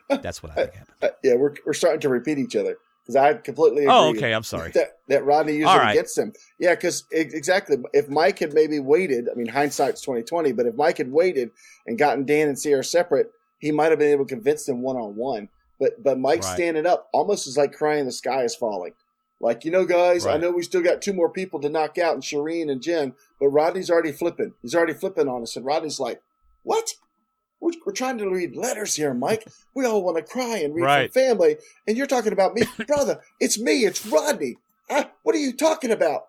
that's what I think happened. Yeah, we're starting to repeat each other, because I completely agree. Oh, okay, I'm sorry. That Rodney used it against him. Yeah, because exactly. If Mike had maybe waited, I mean, hindsight's 20/20, but if Mike had waited and gotten Dan and Sierra separate, he might have been able to convince them one-on-one. But Mike standing up almost is like crying the sky is falling. Like, guys, I know we still got 2 more people to knock out, and Shireen and Jen, but Rodney's already flipping. He's already flipping on us. And Rodney's like, what? We're trying to read letters here, Mike. We all want to cry and read from family. And you're talking about me. Brother, it's me. It's Rodney. What are you talking about?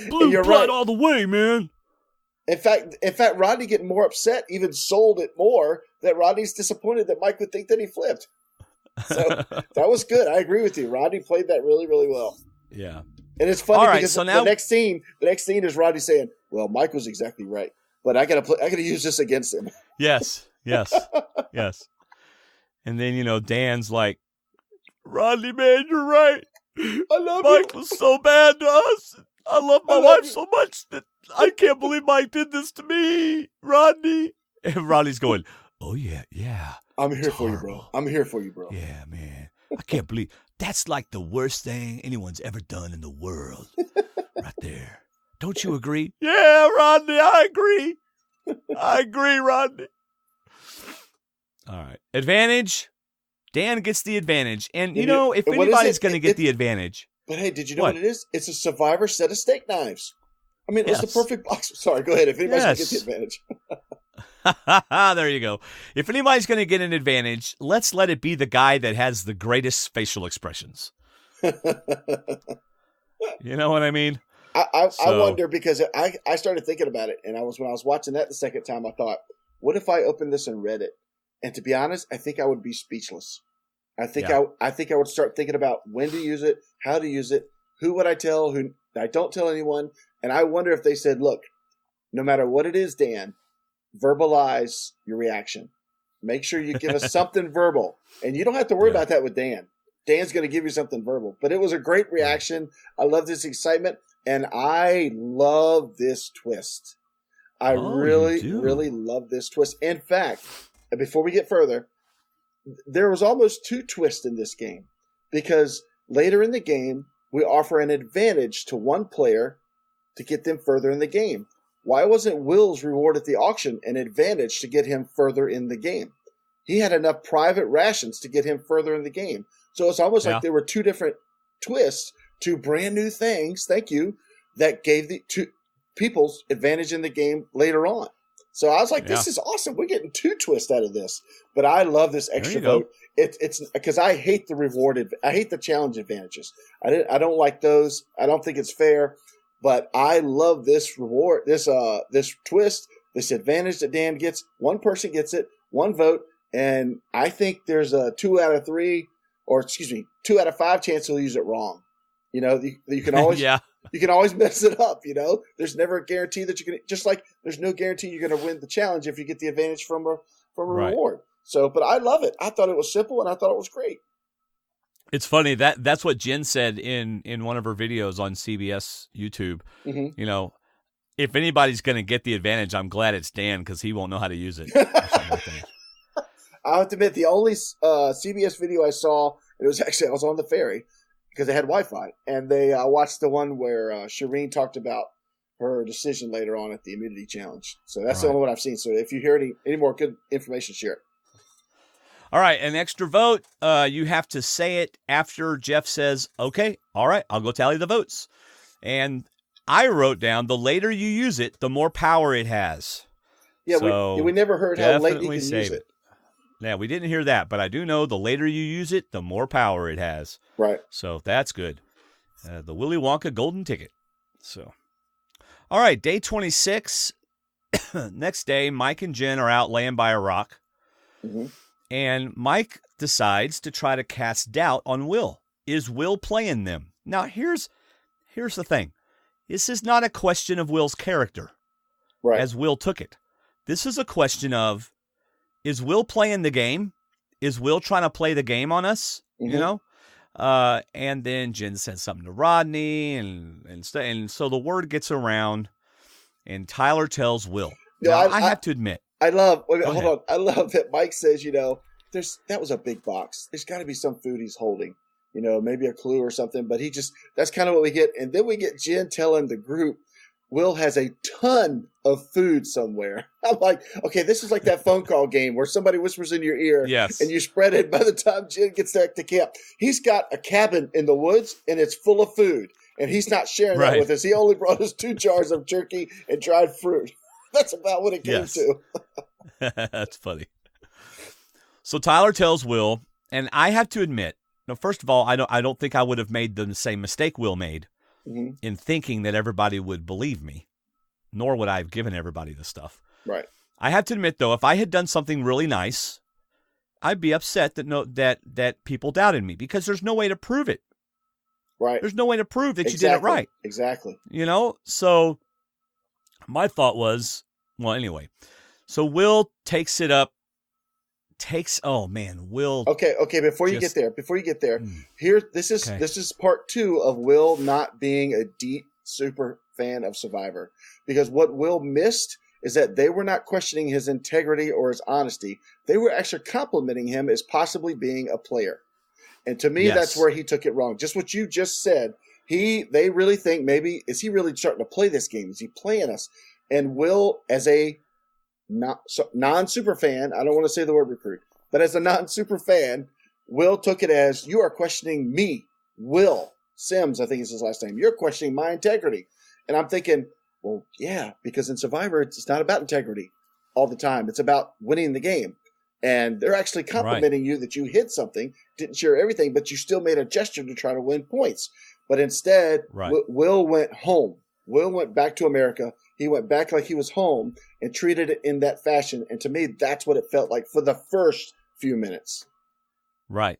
Blue blood all the way, man. In fact, Rodney getting more upset even sold it more that Rodney's disappointed that Mike would think that he flipped. So that was good. I agree with you. Rodney played that really, really well. Yeah. And it's funny because the next scene is Rodney saying, well, Mike was exactly right, but I gotta use this against him. Yes. And then, Dan's like, Rodney, man, you're right. I love Mike was so bad to us. I love my wife so much that I can't believe Mike did this to me, Rodney. And Rodney's going, oh, yeah. I'm here for you, bro. I'm here for you, bro. Yeah, man. I can't believe that's like the worst thing anyone's ever done in the world. Right there. Don't you agree? Yeah, Rodney, I agree. I agree, Rodney. All right. Advantage. Dan gets the advantage. And, if anybody's going to get the advantage. But, hey, did you know what it is? It's a Survivor set of steak knives. I mean, it's the perfect box. Sorry, go ahead. If anybody's going to get the advantage. There you go. If anybody's going to get an advantage, let's let it be the guy that has the greatest facial expressions. You know what I mean? I wonder, because I started thinking about it, and when I was watching that the second time, I thought, what if I opened this and read it? And to be honest, I think I would be speechless. I think I would start thinking about when to use it, how to use it, who would I tell, who I don't tell anyone. And I wonder if they said, look, no matter what it is, Dan, verbalize your reaction. Make sure you give us something verbal. And you don't have to worry about that with Dan. Dan's going to give you something verbal. But it was a great reaction. I love this excitement. And I love this twist. I really love this twist. In fact, before we get further, there was almost 2 twists in this game, because later in the game, we offer an advantage to one player to get them further in the game. Why wasn't Will's reward at the auction an advantage to get him further in the game? He had enough private rations to get him further in the game. So it's almost like there were 2 different twists, 2 brand new things, thank you, that gave the 2 people's advantage in the game later on. So I was like, this is awesome. We're getting 2 twists out of this. But I love this extra vote. It's because I hate I hate the challenge advantages. I don't like those. I don't think it's fair. But I love this reward, this twist, this advantage that Dan gets. One person gets it, 1 vote, and I think there's a 2 out of 5 chance he'll use it wrong. You can always you can always mess it up. There's never a guarantee that you're gonna, just like there's no guarantee you're gonna win the challenge if you get the advantage from a reward. So, but I love it. I thought it was simple and I thought it was great. It's funny that's what Jen said in one of her videos on CBS YouTube. Mm-hmm. If anybody's going to get the advantage, I'm glad it's Dan, because he won't know how to use it. I have to admit, the only CBS video I saw, I was on the ferry because they had Wi-Fi, and I watched the one where Shireen talked about her decision later on at the immunity challenge. So that's the only one I've seen. So if you hear any more good information, share it. All right, an extra vote. You have to say it after Jeff says, okay, all right, I'll go tally the votes. And I wrote down, the later you use it, the more power it has. Yeah, so we never heard how late you can use it. Yeah, we didn't hear that, but I do know the later you use it, the more power it has. Right. So that's good. The Willy Wonka golden ticket. So, all right, day 26. Next day, Mike and Jen are out laying by a rock. Mm-hmm. And Mike decides to try to cast doubt on Will. Is Will playing them? Now, here's the thing. This is not a question of Will's character, as Will took it. This is a question of, is Will playing the game? is Will trying to play the game on us? Mm-hmm. You know? And then Jen said something to Rodney, and so the word gets around, and Tyler tells Will. No, now, I have to admit. I love, hold ahead. on. I love that Mike says, that was a big box. There's got to be some food he's holding, maybe a clue or something, but that's kind of what we get. And then we get Jen telling the group, Will has a ton of food somewhere. I'm like, okay, this is like that phone call game where somebody whispers in your ear, yes, and you spread it by the time Jen gets back to camp. He's got a cabin in the woods, and it's full of food, and he's not sharing that with us. He only brought us 2 jars of jerky and dried fruit. That's about what it came to. That's funny. So Tyler tells Will, and I have to admit, now, first of all, I don't think I would have made the same mistake Will made in thinking that everybody would believe me, nor would I have given everybody the stuff. Right. I have to admit, though, if I had done something really nice, I'd be upset that people doubted me, because there's no way to prove it. Right. There's no way to prove that you did it right. Exactly. So my thought was, well, anyway, so Will takes it up. Will. Okay. Before you get there, here, this is part 2 of Will not being a deep super fan of Survivor, because what Will missed is that they were not questioning his integrity or his honesty. They were actually complimenting him as possibly being a player. And to me, that's where he took it wrong. Just what you just said. They really think maybe, is he really starting to play this game? Is he playing us? And Will, as a non-super fan, I don't want to say the word recruit, but as a non-super fan, Will took it as, you are questioning me, Will Sims, I think is his last name. You're questioning my integrity. And I'm thinking, well, yeah, because in Survivor, it's not about integrity all the time. It's about winning the game. And they're actually complimenting you that you hit something, didn't share everything, but you still made a gesture to try to win points. But instead, Will went home. Will went back to America. He went back like he was home and treated it in that fashion. And to me, that's what it felt like for the first few minutes. Right.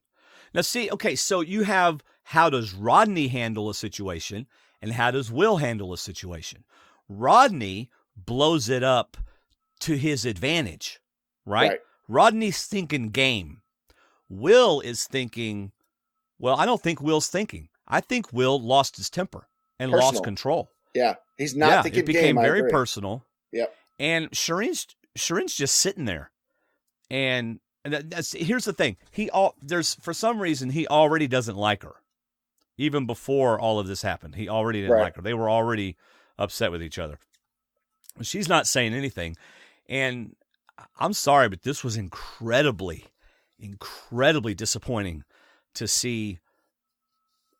Now, see, okay, so you have, how does Rodney handle a situation and how does Will handle a situation? Rodney blows it up to his advantage, right? Rodney's thinking game. Will is thinking, well, I don't think Will's thinking. I think Will lost his temper and lost control. Yeah, he's not thinking game. It became very personal. Yep. And Shireen's just sitting there. And here's the thing. For some reason, he already doesn't like her. Even before all of this happened, he already didn't like her. They were already upset with each other. She's not saying anything. And I'm sorry, but this was incredibly, incredibly disappointing to see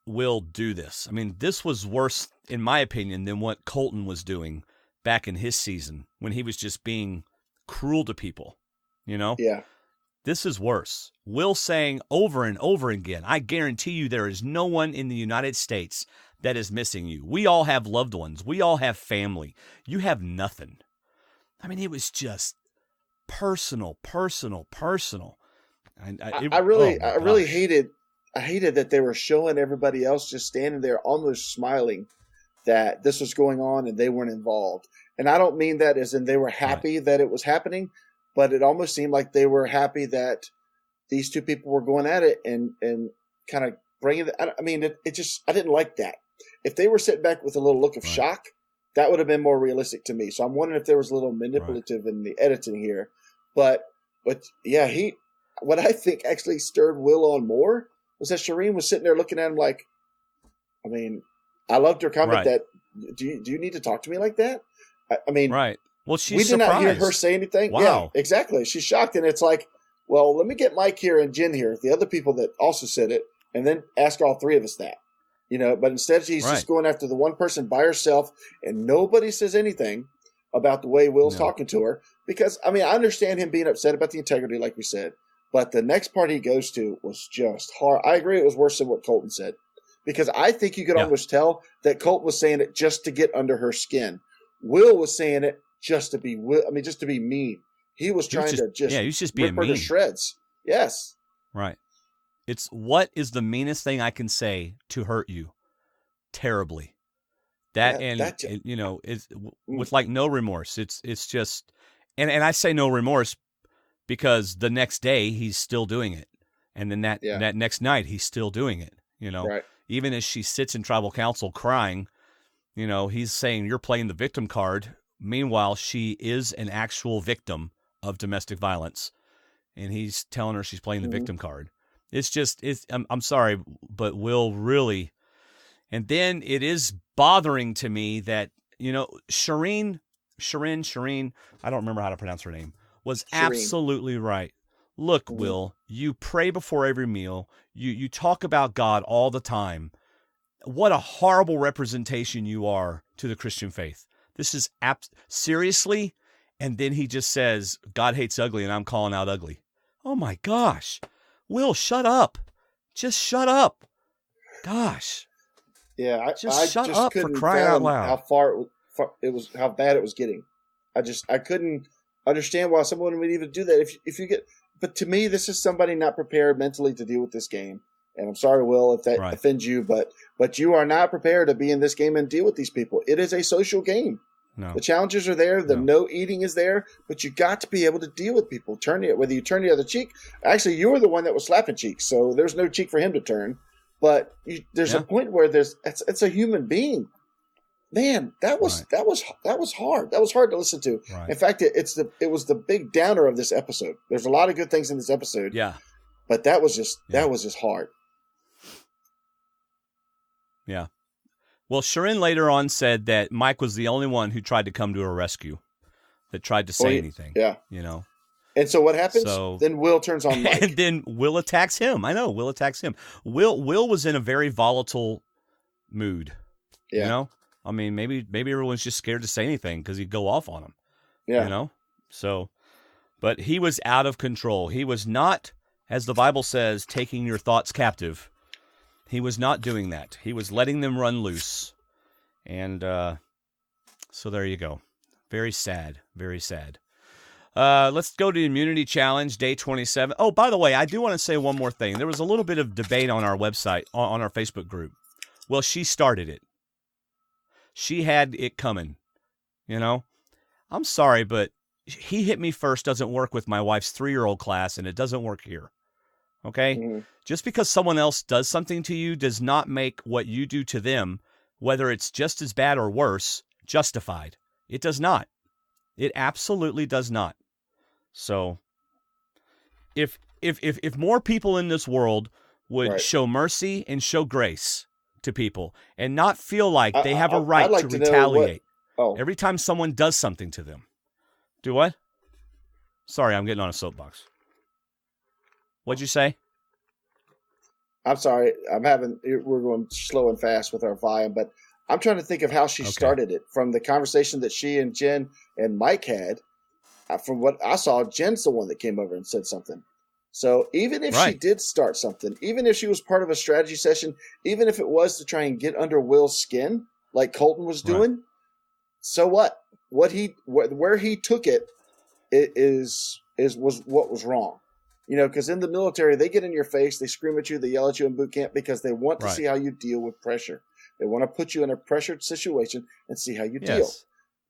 Will do this. I mean, this was worse, in my opinion, than what Colton was doing back in his season when he was just being cruel to people, Yeah. This is worse. Will saying over and over again, I guarantee you there is no one in the United States that is missing you. We all have loved ones. We all have family. You have nothing. I mean, it was just personal. I really hated that they were showing everybody else just standing there almost smiling that this was going on and they weren't involved. And I don't mean that as in they were happy that it was happening, but it almost seemed like they were happy that these two people were going at it and kind of bringing it. I mean, it just, I didn't like that. If they were sitting back with a little look of shock, that would have been more realistic to me. So I'm wondering if there was a little manipulative in the editing here. But yeah, what I think actually stirred Will on more was that Shireen was sitting there looking at him like, I mean, I loved her comment that, do you need to talk to me like that? I mean, well, she's we did surprised. not hear her say anything. Wow. Yeah, exactly. She's shocked. And it's like, well, let me get Mike here and Jen here, the other people that also said it, and then ask all three of us that. But instead she's just going after the one person by herself, and nobody says anything about the way Will's talking to her. Because, I mean, I understand him being upset about the integrity, like we said, but the next part he goes to was just hard. I agree it was worse than what Colton said. Because I think you could almost tell that Colton was saying it just to get under her skin. Will was saying it just to be mean. He was trying to just he was just being rip her mean. to shreds. Yes. Right. It's what is the meanest thing I can say to hurt you terribly. With like no remorse. It's just, and I say no remorse because the next day he's still doing it. And then that next night he's still doing it, Right. Even as she sits in tribal council crying, he's saying you're playing the victim card. Meanwhile, she is an actual victim of domestic violence. And he's telling her she's playing the victim card. I'm sorry, but Will really, and then it is bothering to me that, Shireen, I don't remember how to pronounce her name, was absolutely right. Look, Will, you pray before every meal. You talk about God all the time. What a horrible representation you are to the Christian faith. This is seriously. And then he just says, God hates ugly and I'm calling out ugly. Oh my gosh. Will, shut up. Just shut up. Gosh. Yeah, I just shut just up for couldn't crying out fathom loud. how far it was, how bad it was getting. I couldn't understand why someone would even do that. If you get, but to me, this is somebody not prepared mentally to deal with this game. And I'm sorry, Will, if that offends you, but you are not prepared to be in this game and deal with these people. It is a social game. No. The challenges are there. The no eating is there, but you got to be able to deal with people. Whether you turn the other cheek. Actually, you were the one that was slapping cheeks, so there's no cheek for him to turn. But there's a point where it's a human being. Man, that was hard. That was hard to listen to. Right. In fact, it was the big downer of this episode. There's a lot of good things in this episode. Yeah. But that was just hard. Yeah. Well, Shireen later on said that Mike was the only one who tried to come to her rescue, that tried to say anything. Yeah. And so what happens? Then Will turns on Mike. And then Will attacks him. I know, Will attacks him. Will was in a very volatile mood. Yeah. I mean, maybe everyone's just scared to say anything because he'd go off on him. Yeah. So, but he was out of control. He was not, as the Bible says, taking your thoughts captive. He was not doing that. He was letting them run loose. And so there you go. Very sad. Very sad. Let's go to the Immunity Challenge, day 27. Oh, by the way, I do want to say one more thing. There was a little bit of debate on our website, on our Facebook group. Well, she started it. She had it coming. I'm sorry, but he hit me first doesn't work with my wife's 3-year-old class, and it doesn't work here. Okay? Mm-hmm. Just because someone else does something to you does not make what you do to them, whether it's just as bad or worse, justified. It does not. It absolutely does not. So, if more people in this world would show mercy and show grace to people and not feel like they have a right to retaliate every time someone does something to them. Do what? Sorry, I'm getting on a soapbox. What'd you say? I'm sorry. We're going slow and fast with our volume, but I'm trying to think of how she started it. From the conversation that she and Jen and Mike had, from what I saw, Jen's the one that came over and said something. So even if she did start something, even if she was part of a strategy session, even if it was to try and get under Will's skin, like Colton was doing, so what? Where he took it was what was wrong. Because in the military, they get in your face, they scream at you, they yell at you in boot camp because they want to see how you deal with pressure. They want to put you in a pressured situation and see how you deal.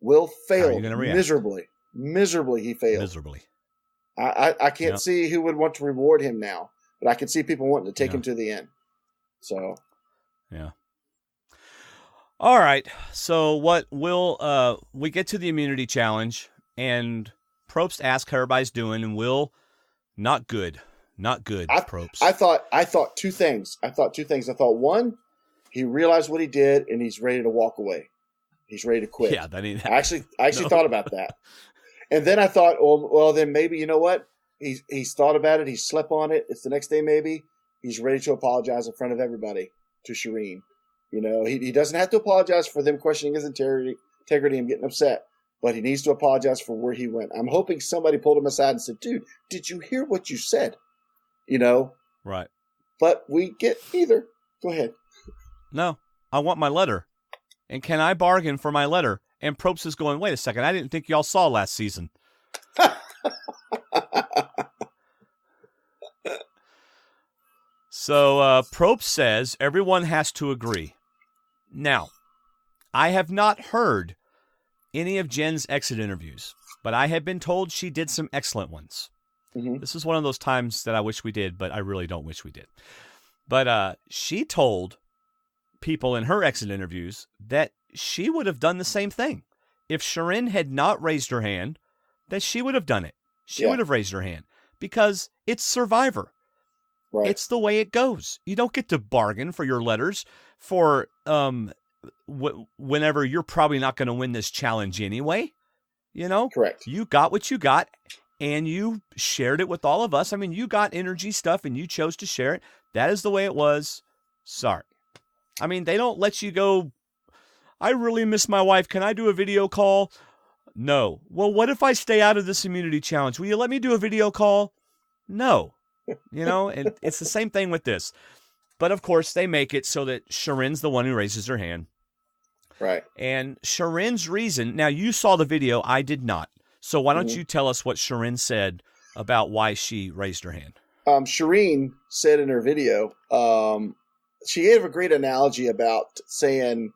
Will failed miserably. Miserably, he failed. Miserably. I can't see who would want to reward him now, but I can see people wanting to take him to the end. So. Yeah. All right. So what Will, we get to the immunity challenge, and Probst asks how everybody's doing, and Will, not good. Not good, Probst. I thought two things. I thought, one, he realized what he did, and he's ready to walk away. He's ready to quit. Yeah, that ain't I actually thought about that. And then I thought, well, then maybe, you know what? He's thought about it. He slept on it. It's the next day maybe. He's ready to apologize in front of everybody to Shireen. He doesn't have to apologize for them questioning his integrity and getting upset, but he needs to apologize for where he went. I'm hoping somebody pulled him aside and said, dude, did you hear what you said? Right. But we get neither. Go ahead. No, I want my letter. And can I bargain for my letter? And Probst is going, wait a second, I didn't think y'all saw last season. So Probst says everyone has to agree. Now, I have not heard any of Jen's exit interviews, but I have been told she did some excellent ones. Mm-hmm. This is one of those times that I wish we did, but I really don't wish we did. But she told people in her exit interviews that she would have done the same thing. If Shirin had not raised her hand, that she would have done it. She would have raised her hand because it's Survivor. Right. It's the way it goes. You don't get to bargain for your letters for whenever you're probably not going to win this challenge anyway. You know? Correct. You got what you got, and you shared it with all of us. I mean, you got energy stuff, and you chose to share it. That is the way it was. Sorry. I mean, they don't let you go, I really miss my wife. Can I do a video call? No. Well, what if I stay out of this immunity challenge? Will you let me do a video call? No. You know, and it's the same thing with this. But, of course, they make it so that Shirin's the one who raises her hand. Right. And Shirin's reason, now you saw the video, I did not. So why don't you tell us what Shirin said about why she raised her hand? Shirin said in her video, she gave a great analogy about saying,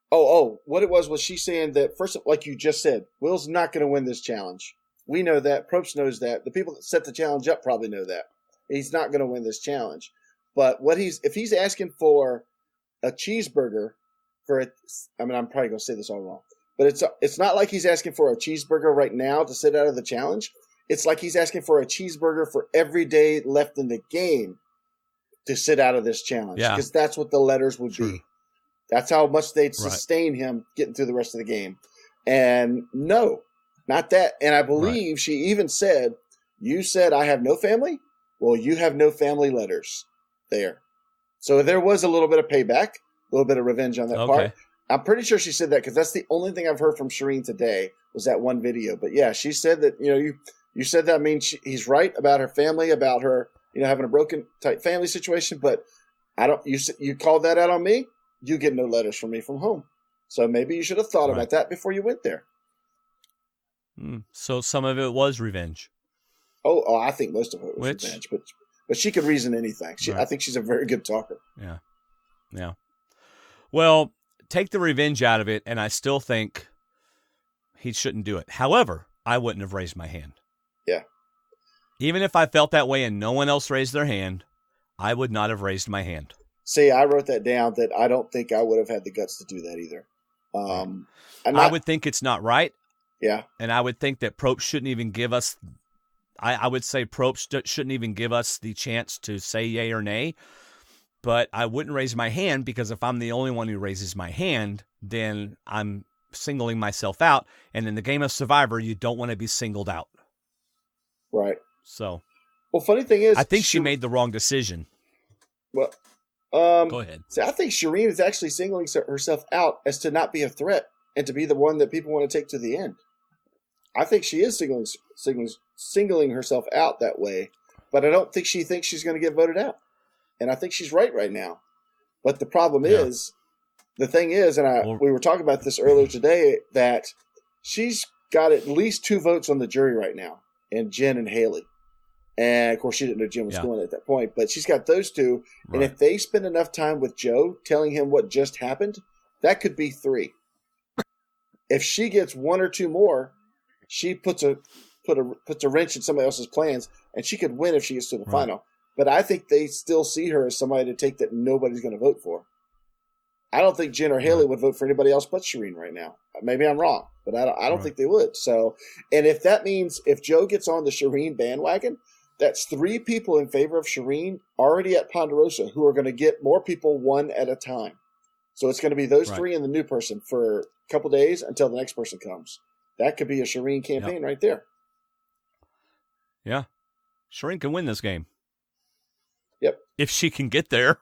what it was she saying that, first, like you just said, Will's not going to win this challenge. We know that. Probst knows that. The people that set the challenge up probably know that. He's not going to win this challenge. But if he's asking for a cheeseburger I'm probably going to say this all wrong, but it's not like he's asking for a cheeseburger right now to sit out of the challenge. It's like he's asking for a cheeseburger for every day left in the game to sit out of this challenge. Yeah. Because that's what the letters would be. That's how much they'd sustain him getting through the rest of the game. And no, not that. And I believe she even said, you said I have no family? Well, you have no family letters there. So there was a little bit of payback, a little bit of revenge on that part. I'm pretty sure she said that because that's the only thing I've heard from Shirin today was that one video. But yeah, she said that, you said that. I mean, he's right about her family, about her, having a broken type family situation. But you called that out on me. You get no letters from me from home. So maybe you should have thought about that before you went there. So some of it was revenge. Oh, I think most of it was revenge. But she could reason anything. I think she's a very good talker. Yeah. Yeah. Well, take the revenge out of it, and I still think he shouldn't do it. However, I wouldn't have raised my hand. Yeah. Even if I felt that way and no one else raised their hand, I would not have raised my hand. See, I wrote that down that I don't think I would have had the guts to do that either. I would think it's not right. Yeah. And I would think that Probst shouldn't even give us, I would say Probst shouldn't even give us the chance to say yay or nay. But I wouldn't raise my hand because if I'm the only one who raises my hand, then I'm singling myself out. And in the game of Survivor, you don't want to be singled out. Right. So. Well, funny thing is, I think she made the wrong decision. Well, go ahead. See, I think Shirin is actually singling herself out as to not be a threat and to be the one that people want to take to the end. I think she is singling herself out that way, but I don't think she thinks she's going to get voted out. And I think she's right now. But the problem is, the thing is, and we were talking about this earlier today, that she's got at least 2 votes on the jury right now, and Jen and Haley. And, of course, she didn't know Jen was going at that point. But she's got those 2. Right. And if they spend enough time with Joe telling him what just happened, that could be 3. If she gets 1 or 2 more, she puts a wrench in somebody else's plans, and she could win if she gets to the final. But I think they still see her as somebody to take that nobody's going to vote for. I don't think Jen or Haley would vote for anybody else but Shirin right now. Maybe I'm wrong, but I don't think they would. So, and if that means if Joe gets on the Shirin bandwagon, that's 3 people in favor of Shirin already at Ponderosa who are going to get more people one at a time. So it's going to be those 3 and the new person for a couple days until the next person comes. That could be a Shirin campaign right there. Yeah. Shirin can win this game. Yep. If she can get there.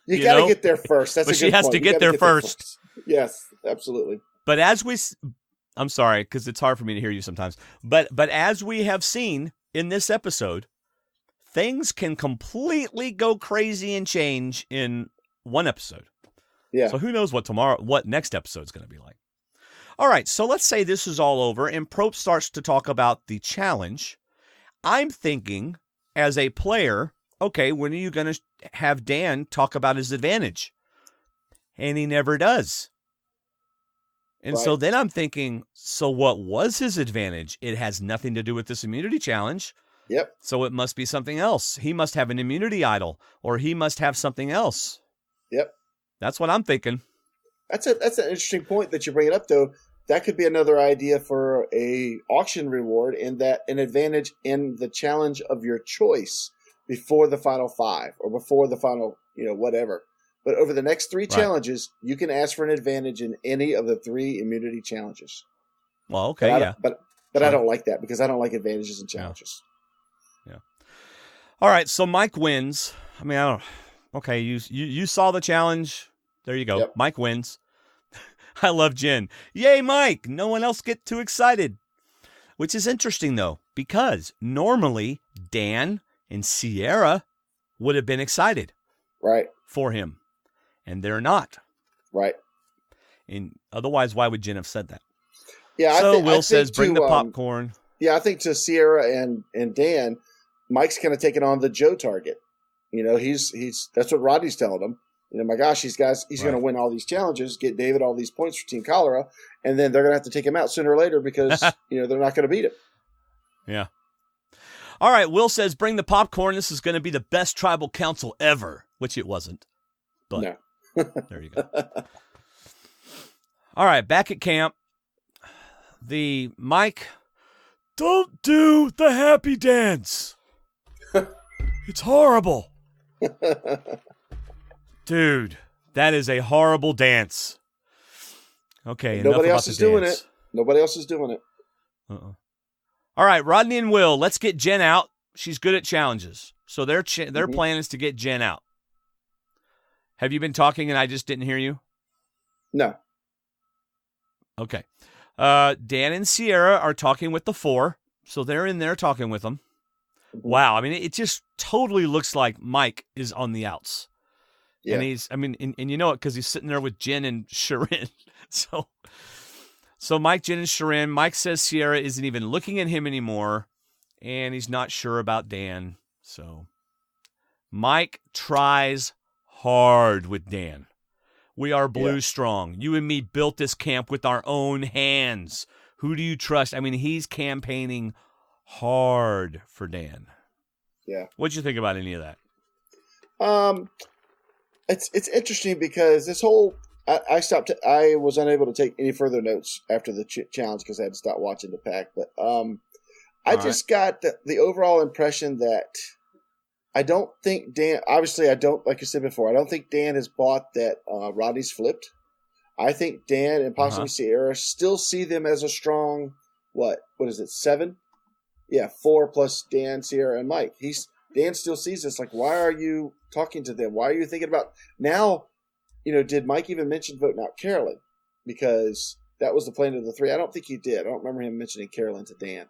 you got to get there first. That's but a good she has point. to get there first. Yes, absolutely. But I'm sorry, because it's hard for me to hear you sometimes. But as we have seen in this episode, things can completely go crazy and change in one episode. Yeah. So who knows what next episode is going to be like. All right, so let's say this is all over and Probst starts to talk about the challenge. I'm thinking, as a player, okay, when are you going to have Dan talk about his advantage? And he never does. And so then I'm thinking, so what was his advantage? It has nothing to do with this immunity challenge. Yep. So it must be something else. He must have an immunity idol, or he must have something else. Yep. That's what I'm thinking. That's an interesting point that you're bringing up, though. That could be another idea for a auction reward, in that an advantage in the challenge of your choice before the final 5 or before the final, whatever. But over the next 3 challenges, you can ask for an advantage in any of the 3 immunity challenges. Well, okay, but I don't like that, because I don't like advantages in challenges. Yeah. All right, so Mike wins. I mean, I don't. Okay, you saw the challenge. There you go. Yep. Mike wins. I love Jen. Yay, Mike! No one else get too excited. Which is interesting, though, because normally Dan and Sierra would have been excited for him. And they're not. Right. And otherwise, why would Jen have said that? Yeah. So Will says, bring the popcorn. Yeah, I think to Sierra and Dan, Mike's kind of taking on the Joe target. He's that's what Rodney's telling him. My gosh, he's going to win all these challenges, get David all these points for Team Cholera, and then they're going to have to take him out sooner or later because they're not going to beat him. Yeah. All right, Will says, bring the popcorn. This is going to be the best tribal council ever, which it wasn't. But no. There you go. All right, back at camp. The Mike, don't do the happy dance. It's horrible. Dude, that is a horrible dance. Okay, nobody else is doing it. Nobody else is doing it. All right, Rodney and Will, let's get Jen out. She's good at challenges. So their plan is to get Jen out. Have you been talking and I just didn't hear you? No. Okay. Dan and Sierra are talking with the 4, so they're in there talking with them. Wow, I mean, it just totally looks like Mike is on the outs. Yeah. And and you know it because he's sitting there with Jen and Sharon. So Mike, Jen, and Sharon. Mike says Sierra isn't even looking at him anymore, and he's not sure about Dan. So Mike tries hard with Dan. We are blue strong. You and me built this camp with our own hands. Who do you trust? I mean, he's campaigning hard for Dan. Yeah. What'd you think about any of that? It's interesting because this whole I stopped. I was unable to take any further notes after the challenge because I had to stop watching the pack. But I just got the overall impression that I don't think Dan. Obviously, I don't. Like I said before, I don't think Dan has bought that Rodney's flipped. I think Dan and possibly Sierra still see them as a strong. What is it? 7? Yeah, 4 plus Dan, Sierra, and Mike. Dan still sees this. Like, why are you talking to them? Why are you thinking about now? Did Mike even mention voting out Carolyn? Because that was the plan of the 3. I don't think he did. I don't remember him mentioning Carolyn to Dan.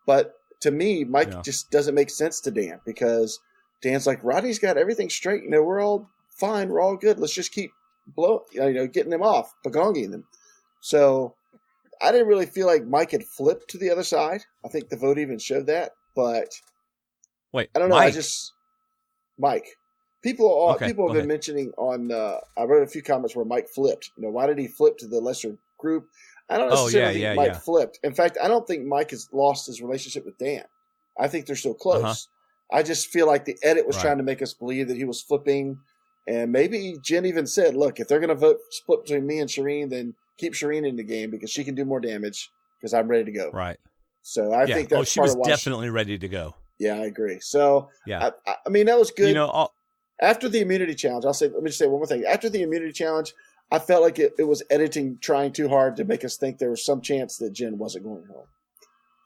But to me, Mike just doesn't make sense to Dan because Dan's like, Rodney's got everything straight. We're all fine. We're all good. Let's just keep getting them off, pagonging them. So I didn't really feel like Mike had flipped to the other side. I think the vote even showed that. But wait, I don't know. Mike. Mike. People have been mentioning on. I wrote a few comments where Mike flipped. Why did he flip to the lesser group? I don't necessarily think Mike flipped. In fact, I don't think Mike has lost his relationship with Dan. I think they're still close. I just feel like the edit was trying to make us believe that he was flipping, and maybe Jen even said, "Look, if they're going to vote split between me and Shireen, then keep Shireen in the game because she can do more damage because I'm ready to go." Right. So I think that's she was definitely ready to go. Yeah, I agree. So I mean, that was good. After the immunity challenge, let me just say one more thing. After the immunity challenge, I felt like it was editing trying too hard to make us think there was some chance that Jen wasn't going home.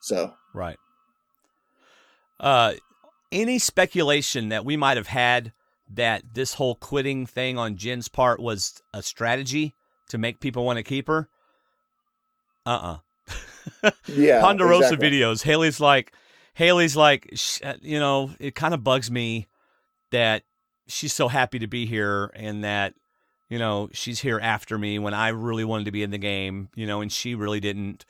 So right. Any speculation that we might have had that this whole quitting thing on Jen's part was a strategy to make people want to keep her? Yeah. Ponderosa videos. Haley's like, it kind of bugs me that she's so happy to be here and that, she's here after me when I really wanted to be in the game, and she really didn't,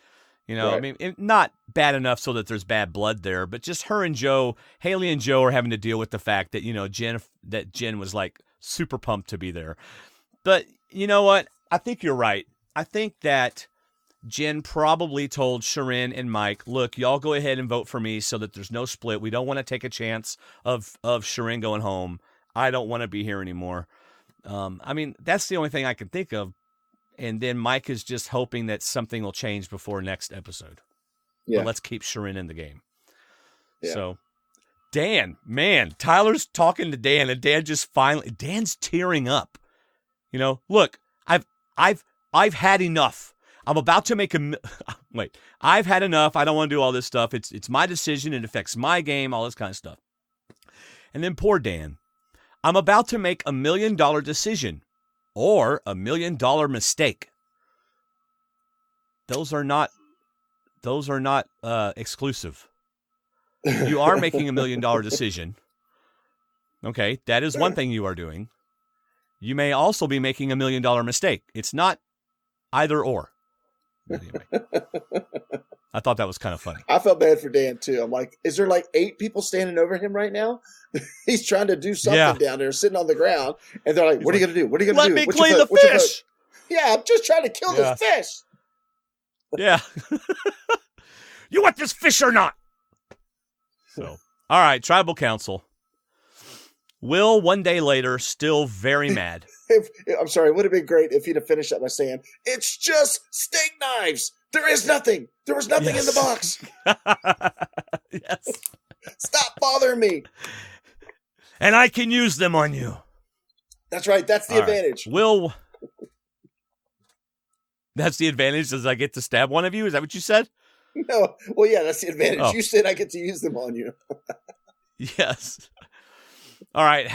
Right. I mean, not bad enough so that there's bad blood there, but just her and Joe, Haley and Joe are having to deal with the fact that, Jen was like super pumped to be there. But you know what? I think you're right. I think that Jen probably told Sharon and Mike, look, y'all go ahead and vote for me so that there's no split. We don't want to take a chance of Sharon going home. I don't want to be here anymore. I mean, that's the only thing I can think of. And then Mike is just hoping that something will change before next episode. Yeah. But let's keep Sharon in the game. Yeah. So, Dan, man, Tyler's talking to Dan, and Dan's tearing up. You know, look, I've had enough. I'm about to make I've had enough. I don't want to do all this stuff. It's my decision. It affects my game, all this kind of stuff. And then poor Dan. I'm about to make $1 million decision or $1 million mistake. Those are not exclusive. You are making $1 million decision. Okay, that is one thing you are doing. You may also be making $1 million mistake. It's not either or. Anyway, I thought that was kind of funny. I felt bad for Dan too. I'm like, is there like 8 people standing over him right now? He's trying to do something down there, sitting on the ground, and they're like, "What are you going to do? What are you going to do? Let me clean the fish." Yeah, I'm just trying to kill this fish. Yeah. You want this fish or not? So, all right, tribal council. Will, one day later, still very mad. I'm sorry, it would have been great if he'd have finished up by saying, "It's just steak knives. There is nothing. There was nothing in the box." Yes. Stop bothering me. And I can use them on you. That's right. That's the advantage. Right. Will, that's the advantage, as I get to stab one of you? Is that what you said? No. Well, yeah, that's the advantage. Oh. You said I get to use them on you. Yes. All right.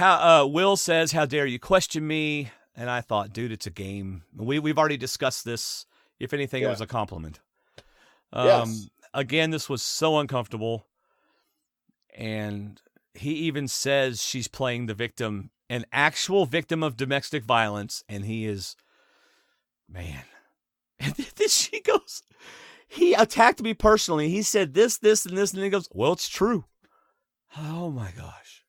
Will says, "How dare you question me?" And I thought, dude, it's a game. We've already discussed this. If anything, it was a compliment. Yes. Again, this was so uncomfortable. And he even says she's playing the victim, an actual victim of domestic violence. And he is, man. And then she goes, he attacked me personally. He said this, and this. And he goes, well, it's true. Oh, my gosh.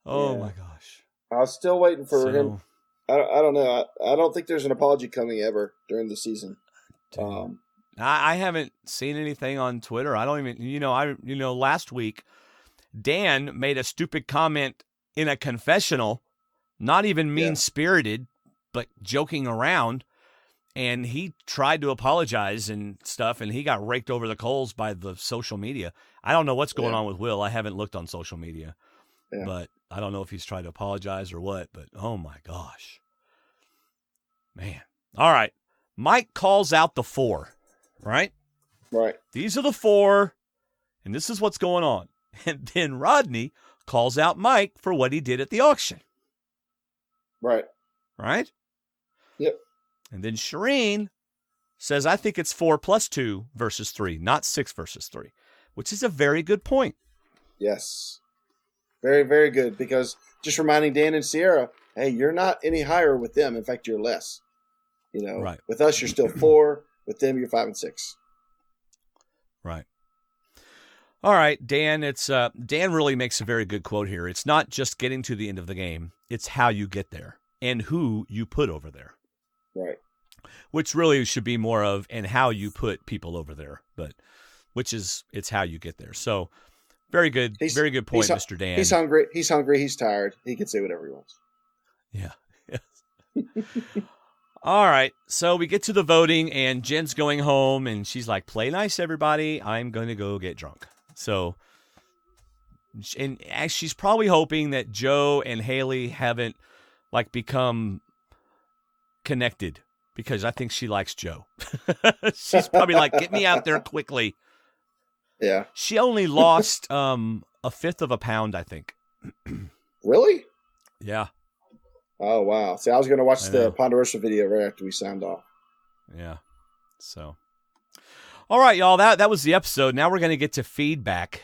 Oh, my gosh. I was still waiting for him. I don't know. I don't think there's an apology coming ever during the season. I haven't seen anything on Twitter. I don't even, last week, Dan made a stupid comment in a confessional, not even mean-spirited, but joking around. And he tried to apologize and stuff, and he got raked over the coals by the social media. I don't know what's going on with Will. I haven't looked on social media, but I don't know if he's tried to apologize or what, but oh my gosh. Man. All right. Mike calls out the 4, right? Right. These are the 4, and this is what's going on. And then Rodney calls out Mike for what he did at the auction. Right. Right? Yep. And then Shireen says, I think it's 4 plus 2 versus 3, not 6 versus 3, which is a very good point. Yes. Very, very good. Because just reminding Dan and Sierra, hey, you're not any higher with them. In fact, you're less. Right. With us, you're still 4. With them, you're 5 and 6. Right. All right, Dan. Dan really makes a very good quote here. It's not just getting to the end of the game; it's how you get there and who you put over there. Right. Which really should be more of and how you put people over there, but it's how you get there. So, very good point, Mr. Dan. He's hungry. He's tired. He can say whatever he wants. Yeah. Yes. All right, so we get to the voting, and Jen's going home, and she's like, play nice, everybody. I'm going to go get drunk. So, and she's probably hoping that Joe and Haley haven't, become connected, because I think she likes Joe. She's probably like, get me out there quickly. Yeah. She only lost a fifth of a pound, I think. Really? Yeah. Oh, wow. See, I was going to watch the Ponderosa video right after we signed off. Yeah. So, all right, y'all. That was the episode. Now we're going to get to feedback.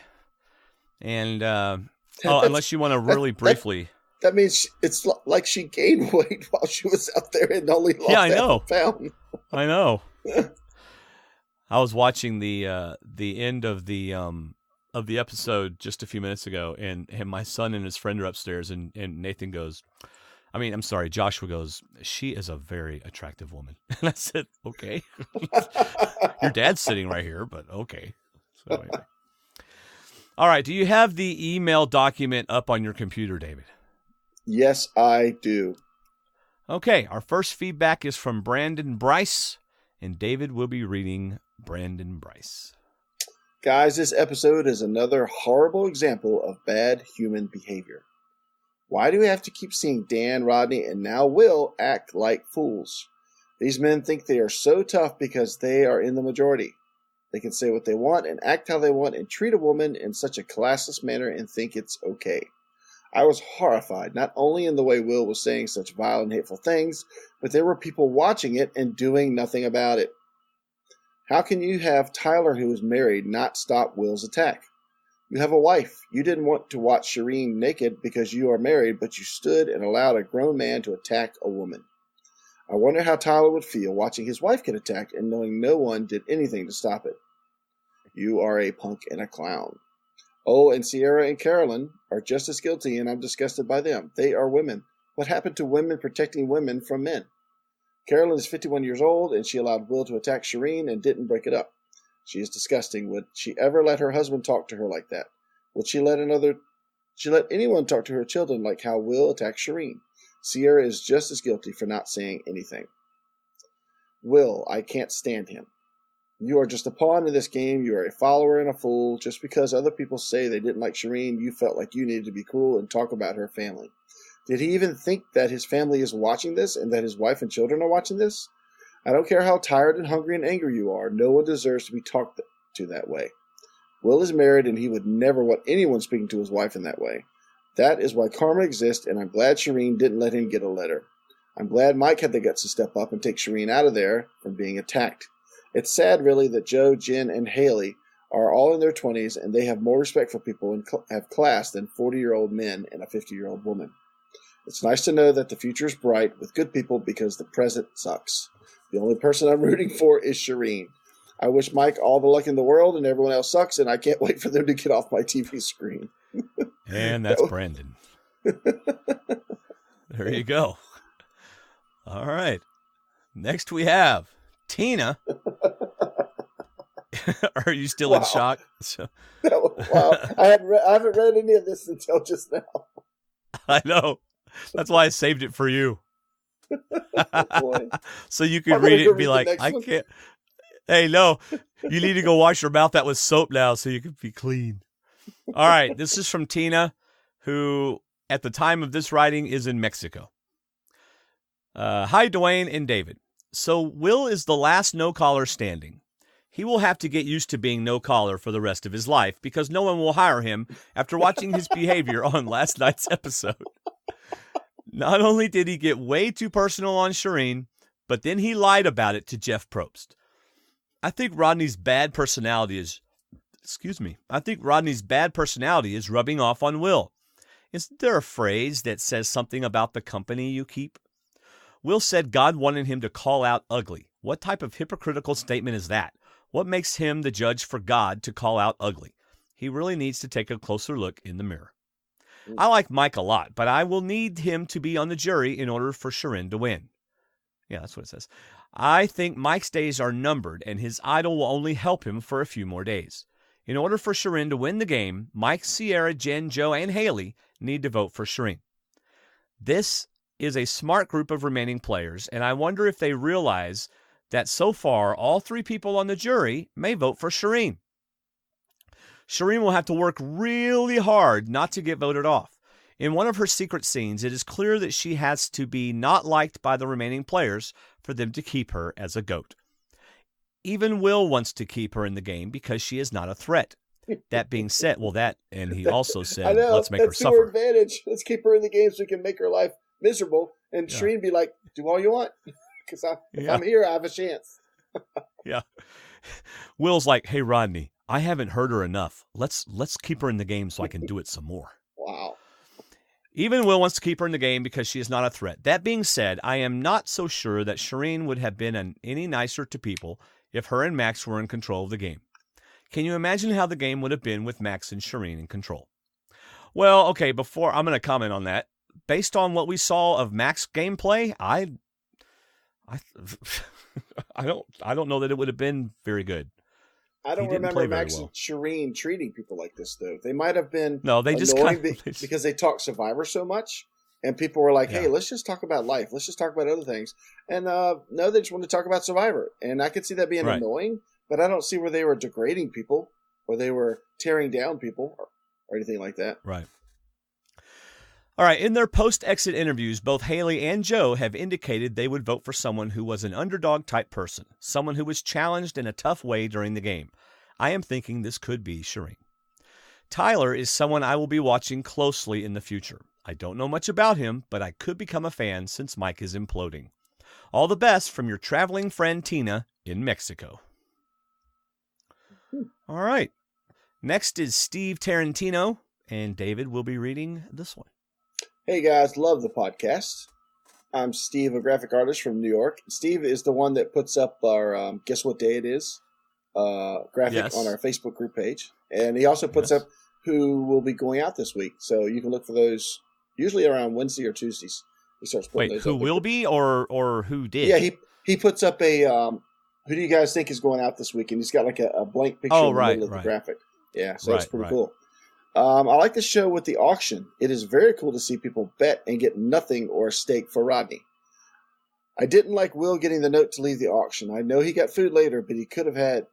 And, unless you want to really briefly. That means it's like she gained weight while she was out there and only lost half a pound. I know. I was watching the end of the episode just a few minutes ago, and my son and his friend are upstairs, and Nathan goes, I'm sorry, Joshua goes, she is a very attractive woman. And I said, okay. Your dad's sitting right here, but okay. So anyway. All right, do you have the email document up on your computer, David? Yes, I do. Okay, our first feedback is from Brandon Bryce, and David will be reading Brandon Bryce. Guys, this episode is another horrible example of bad human behavior. Why do we have to keep seeing Dan, Rodney, and now Will act like fools? These men think they are so tough because they are in the majority. They can say what they want and act how they want and treat a woman in such a classless manner and think it's okay. I was horrified, not only in the way Will was saying such vile and hateful things, but there were people watching it and doing nothing about it. How can you have Tyler, who is married, not stop Will's attack? You have a wife. You didn't want to watch Shireen naked because you are married, but you stood and allowed a grown man to attack a woman. I wonder how Tyler would feel watching his wife get attacked and knowing no one did anything to stop it. You are a punk and a clown. Oh, and Sierra and Carolyn are just as guilty, and I'm disgusted by them. They are women. What happened to women protecting women from men? Carolyn is 51 years old, and she allowed Will to attack Shireen and didn't break it up. She is disgusting. Would she ever let her husband talk to her like that? Would she let anyone talk to her children like how Will attacked Shireen? Sierra is just as guilty for not saying anything. Will, I can't stand him. You are just a pawn in this game. You are a follower and a fool. Just because other people say they didn't like Shireen, you felt like you needed to be cruel and talk about her family. Did he even think that his family is watching this and that his wife and children are watching this? I don't care how tired and hungry and angry you are. No one deserves to be talked to that way. Will is married, and he would never want anyone speaking to his wife in that way. That is why karma exists, and I'm glad Shireen didn't let him get a letter. I'm glad Mike had the guts to step up and take Shireen out of there from being attacked. It's sad, really, that Joe, Jen, and Haley are all in their 20s, and they have more respect for people and have class than 40-year-old men and a 50-year-old woman. It's nice to know that the future is bright with good people because the present sucks. The only person I'm rooting for is Shireen. I wish Mike all the luck in the world, and everyone else sucks, and I can't wait for them to get off my TV screen. And that's Brandon. There you go. All right. Next we have Tina. Are you still in shock? Wow. I haven't read any of this until just now. I know. That's why I saved it for you. Boy. So you could read it and be like, I can't. Hey, no, you need to go wash your mouth out with soap now so you can be clean. All right. This is from Tina, who at the time of this writing is in Mexico. Hi, Dwaine and David. So Will is the last no-caller standing. He will have to get used to being no-caller for the rest of his life because no one will hire him after watching his behavior on last night's episode. Not only did he get way too personal on Shireen, but then he lied about it to Jeff Probst. I think Rodney's bad personality is rubbing off on Will. Isn't there a phrase that says something about the company you keep? Will said God wanted him to call out ugly. What type of hypocritical statement is that? What makes him the judge for God to call out ugly? He really needs to take a closer look in the mirror. I like Mike a lot, but I will need him to be on the jury in order for Shireen to win. Yeah, that's what it says. I think Mike's days are numbered, and his idol will only help him for a few more days. In order for Shireen to win the game, Mike, Sierra, Jen, Joe, and Haley need to vote for Shireen. This is a smart group of remaining players, and I wonder if they realize that so far all three people on the jury may vote for Shireen. Shireen will have to work really hard not to get voted off. In one of her secret scenes, it is clear that she has to be not liked by the remaining players for them to keep her as a goat. Even Will wants to keep her in the game because she is not a threat. That being said, and he also said, let's make her suffer. That's to her advantage. Let's keep her in the game so we can make her life miserable. And Shireen be like, do all you want. Because if I'm here, I have a chance. Yeah. Will's like, hey, Rodney, I haven't heard her enough. Let's keep her in the game so I can do it some more. Wow. Even Will wants to keep her in the game because she is not a threat. That being said, I am not so sure that Shireen would have been any nicer to people if her and Max were in control of the game. Can you imagine how the game would have been with Max and Shireen in control? Well, okay, I'm going to comment on that. based on what we saw of Mac's gameplay, I don't know that it would have been very good. I don't remember Max and Shireen treating people like this, though. They might have been because they talk Survivor so much, and people were like, hey, let's just talk about life. Let's just talk about other things. And no, they just want to talk about Survivor. And I could see that being annoying, but I don't see where they were degrading people or they were tearing down people or anything like that. Right. All right, in their post-exit interviews, both Haley and Joe have indicated they would vote for someone who was an underdog-type person, someone who was challenged in a tough way during the game. I am thinking this could be Shireen. Tyler is someone I will be watching closely in the future. I don't know much about him, but I could become a fan since Mike is imploding. All the best from your traveling friend Tina in Mexico. All right, next is Steve Tarantino, and David will be reading this one. Hey guys, love the podcast. I'm Steve, a graphic artist from New York. Steve is the one that puts up our Guess What Day It Is graphic on our Facebook group page. And he also puts up who will be going out this week. So you can look for those usually around Wednesday or Tuesdays. He starts putting those who up. Will be or who did? Yeah, he puts up a who do you guys think is going out this week? And he's got like a blank picture in the middle of the graphic. Yeah, so that's pretty cool. I like the show with the auction. It is very cool to see people bet and get nothing or a steak for Rodney. I didn't like Will getting the note to leave the auction. I know he got food later, but he could have had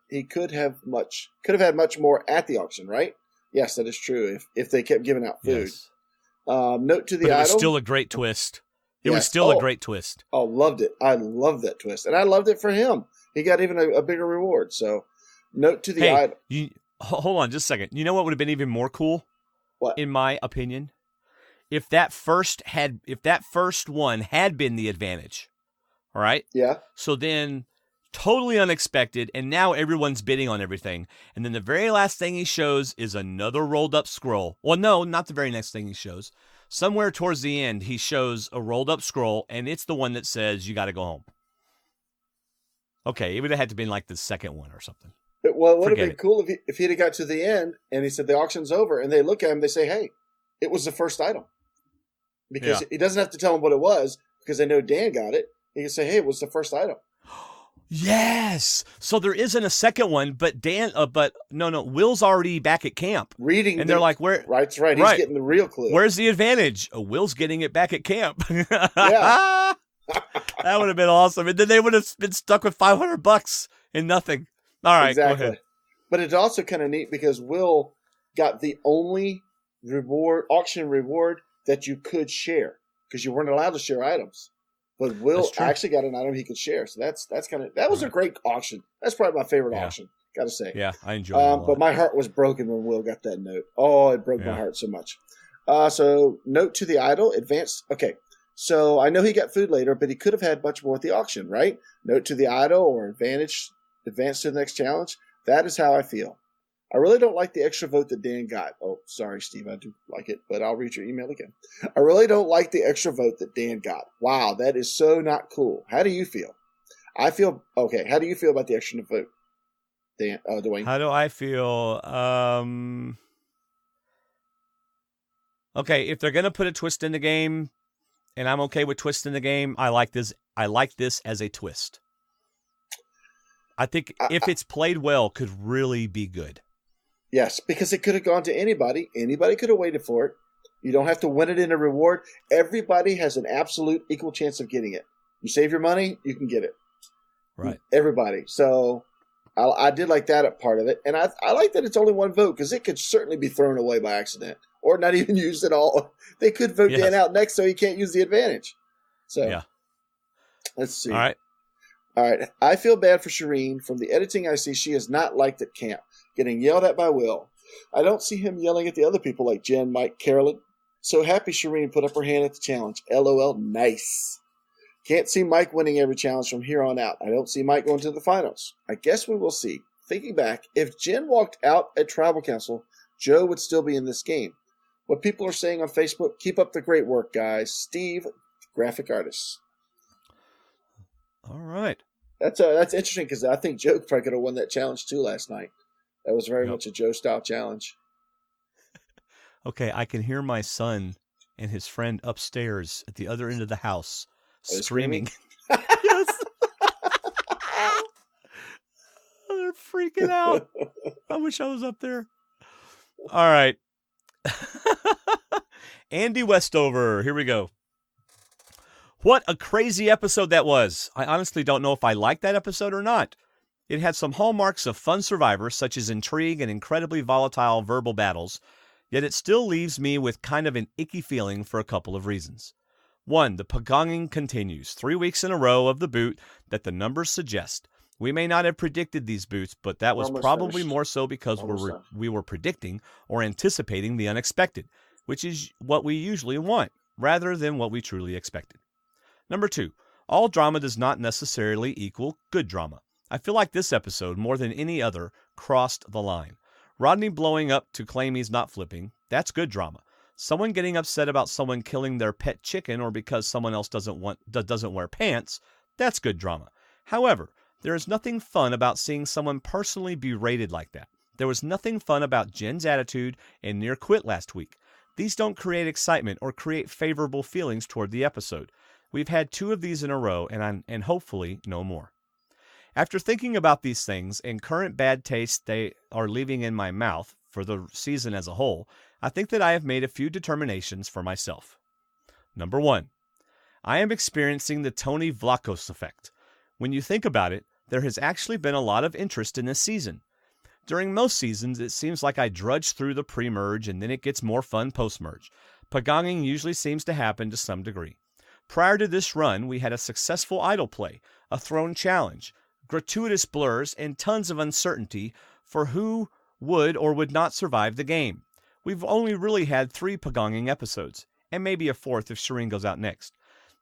much more at the auction, right? Yes, that is true. If they kept giving out food. Yes. Note to the idol. It was still a great twist. It was still a great twist. Oh, loved it. I loved that twist, and I loved it for him. He got even a bigger reward. So, note to the idol. Hold on just a second. You know what would have been even more cool? What? In my opinion? If that first one had been the advantage. All right? Yeah. So then totally unexpected, and now everyone's bidding on everything. And then the very last thing he shows is another rolled up scroll. Well, no, not the very next thing he shows. Somewhere towards the end, he shows a rolled up scroll, and it's the one that says you got to go home. Okay, it would have had to been like the second one or something. Well, it would have been cool if he'd have got to the end and he said the auction's over, and they look at him, they say, hey, it was the first item. Because he doesn't have to tell them what it was, because they know Dan got it. He can say, hey, it was the first item. Yes. So there isn't a second one, but Will's already back at camp. Reading. And they're like, where? Right, that's right. He's getting the real clue. Where's the advantage? Will's getting it back at camp. Yeah. That would have been awesome. And then they would have been stuck with $500 and nothing. All right, exactly. Go ahead. But it's also kind of neat because Will got the only auction reward that you could share because you weren't allowed to share items. But Will actually got an item he could share. So that was a great auction. That's probably my favorite auction, got to say. Yeah, I enjoyed it a lot. But my heart was broken when Will got that note. Oh, it broke my heart so much. So note to the idol, advanced. Okay, so I know he got food later, but he could have had much more at the auction, right? Note to the idol or advance to the next challenge. That is how I feel. I really don't like the extra vote that Dan got. Oh, sorry, Steve. I do like it, but I'll read your email again. I really don't like the extra vote that Dan got. Wow, that is so not cool. How do you feel? Okay. How do you feel about the extra vote, Dwayne? How do I feel? Okay, if they're gonna put a twist in the game, and I'm okay with twist in the game, I like this. I like this as a twist. I think if it's played well, could really be good. Yes, because it could have gone to anybody. Anybody could have waited for it. You don't have to win it in a reward. Everybody has an absolute equal chance of getting it. You save your money, you can get it. Right. Everybody. So I did like that part of it. And I like that it's only one vote because it could certainly be thrown away by accident or not even used at all. They could vote Dan out next so he can't use the advantage. So let's see. All right. I feel bad for Shireen. From the editing I see, she is not liked at camp, getting yelled at by Will. I don't see him yelling at the other people like Jen, Mike, Carolyn. So happy Shireen put up her hand at the challenge. LOL, nice. Can't see Mike winning every challenge from here on out. I don't see Mike going to the finals. I guess we will see. Thinking back, if Jen walked out at Tribal Council, Joe would still be in this game. What people are saying on Facebook, keep up the great work, guys. Steve, graphic artist. All right. That's interesting because I think Joe probably could have won that challenge too last night. That was very much a Joe-style challenge. Okay, I can hear my son and his friend upstairs at the other end of the house Screaming? screaming. Yes. They're freaking out. I wish I was up there. All right. Andy Westover. Here we go. What a crazy episode that was. I honestly don't know if I liked that episode or not. It had some hallmarks of fun Survivor, such as intrigue and incredibly volatile verbal battles, yet it still leaves me with kind of an icky feeling for a couple of reasons. 1, the pagonging continues, 3 weeks in a row of the boot that the numbers suggest. We may not have predicted these boots, but that was probably finished. more so because we were predicting or anticipating the unexpected, which is what we usually want, rather than what we truly expected. Number 2, all drama does not necessarily equal good drama. I feel like this episode, more than any other, crossed the line. Rodney blowing up to claim he's not flipping, that's good drama. Someone getting upset about someone killing their pet chicken or because someone else doesn't wear pants, that's good drama. However, there is nothing fun about seeing someone personally berated like that. There was nothing fun about Jen's attitude and near quit last week. These don't create excitement or create favorable feelings toward the episode. We've had 2 of these in a row, and hopefully no more. After thinking about these things and current bad taste they are leaving in my mouth for the season as a whole, I think that I have made a few determinations for myself. Number 1, I am experiencing the Tony Vlachos effect. When you think about it, there has actually been a lot of interest in this season. During most seasons, it seems like I drudge through the pre-merge and then it gets more fun post-merge. Pagonging usually seems to happen to some degree. Prior to this run, we had a successful idol play, a throne challenge, gratuitous blurs, and tons of uncertainty for who would or would not survive the game. We've only really had 3 pagonging episodes, and maybe a 4th if Shireen goes out next.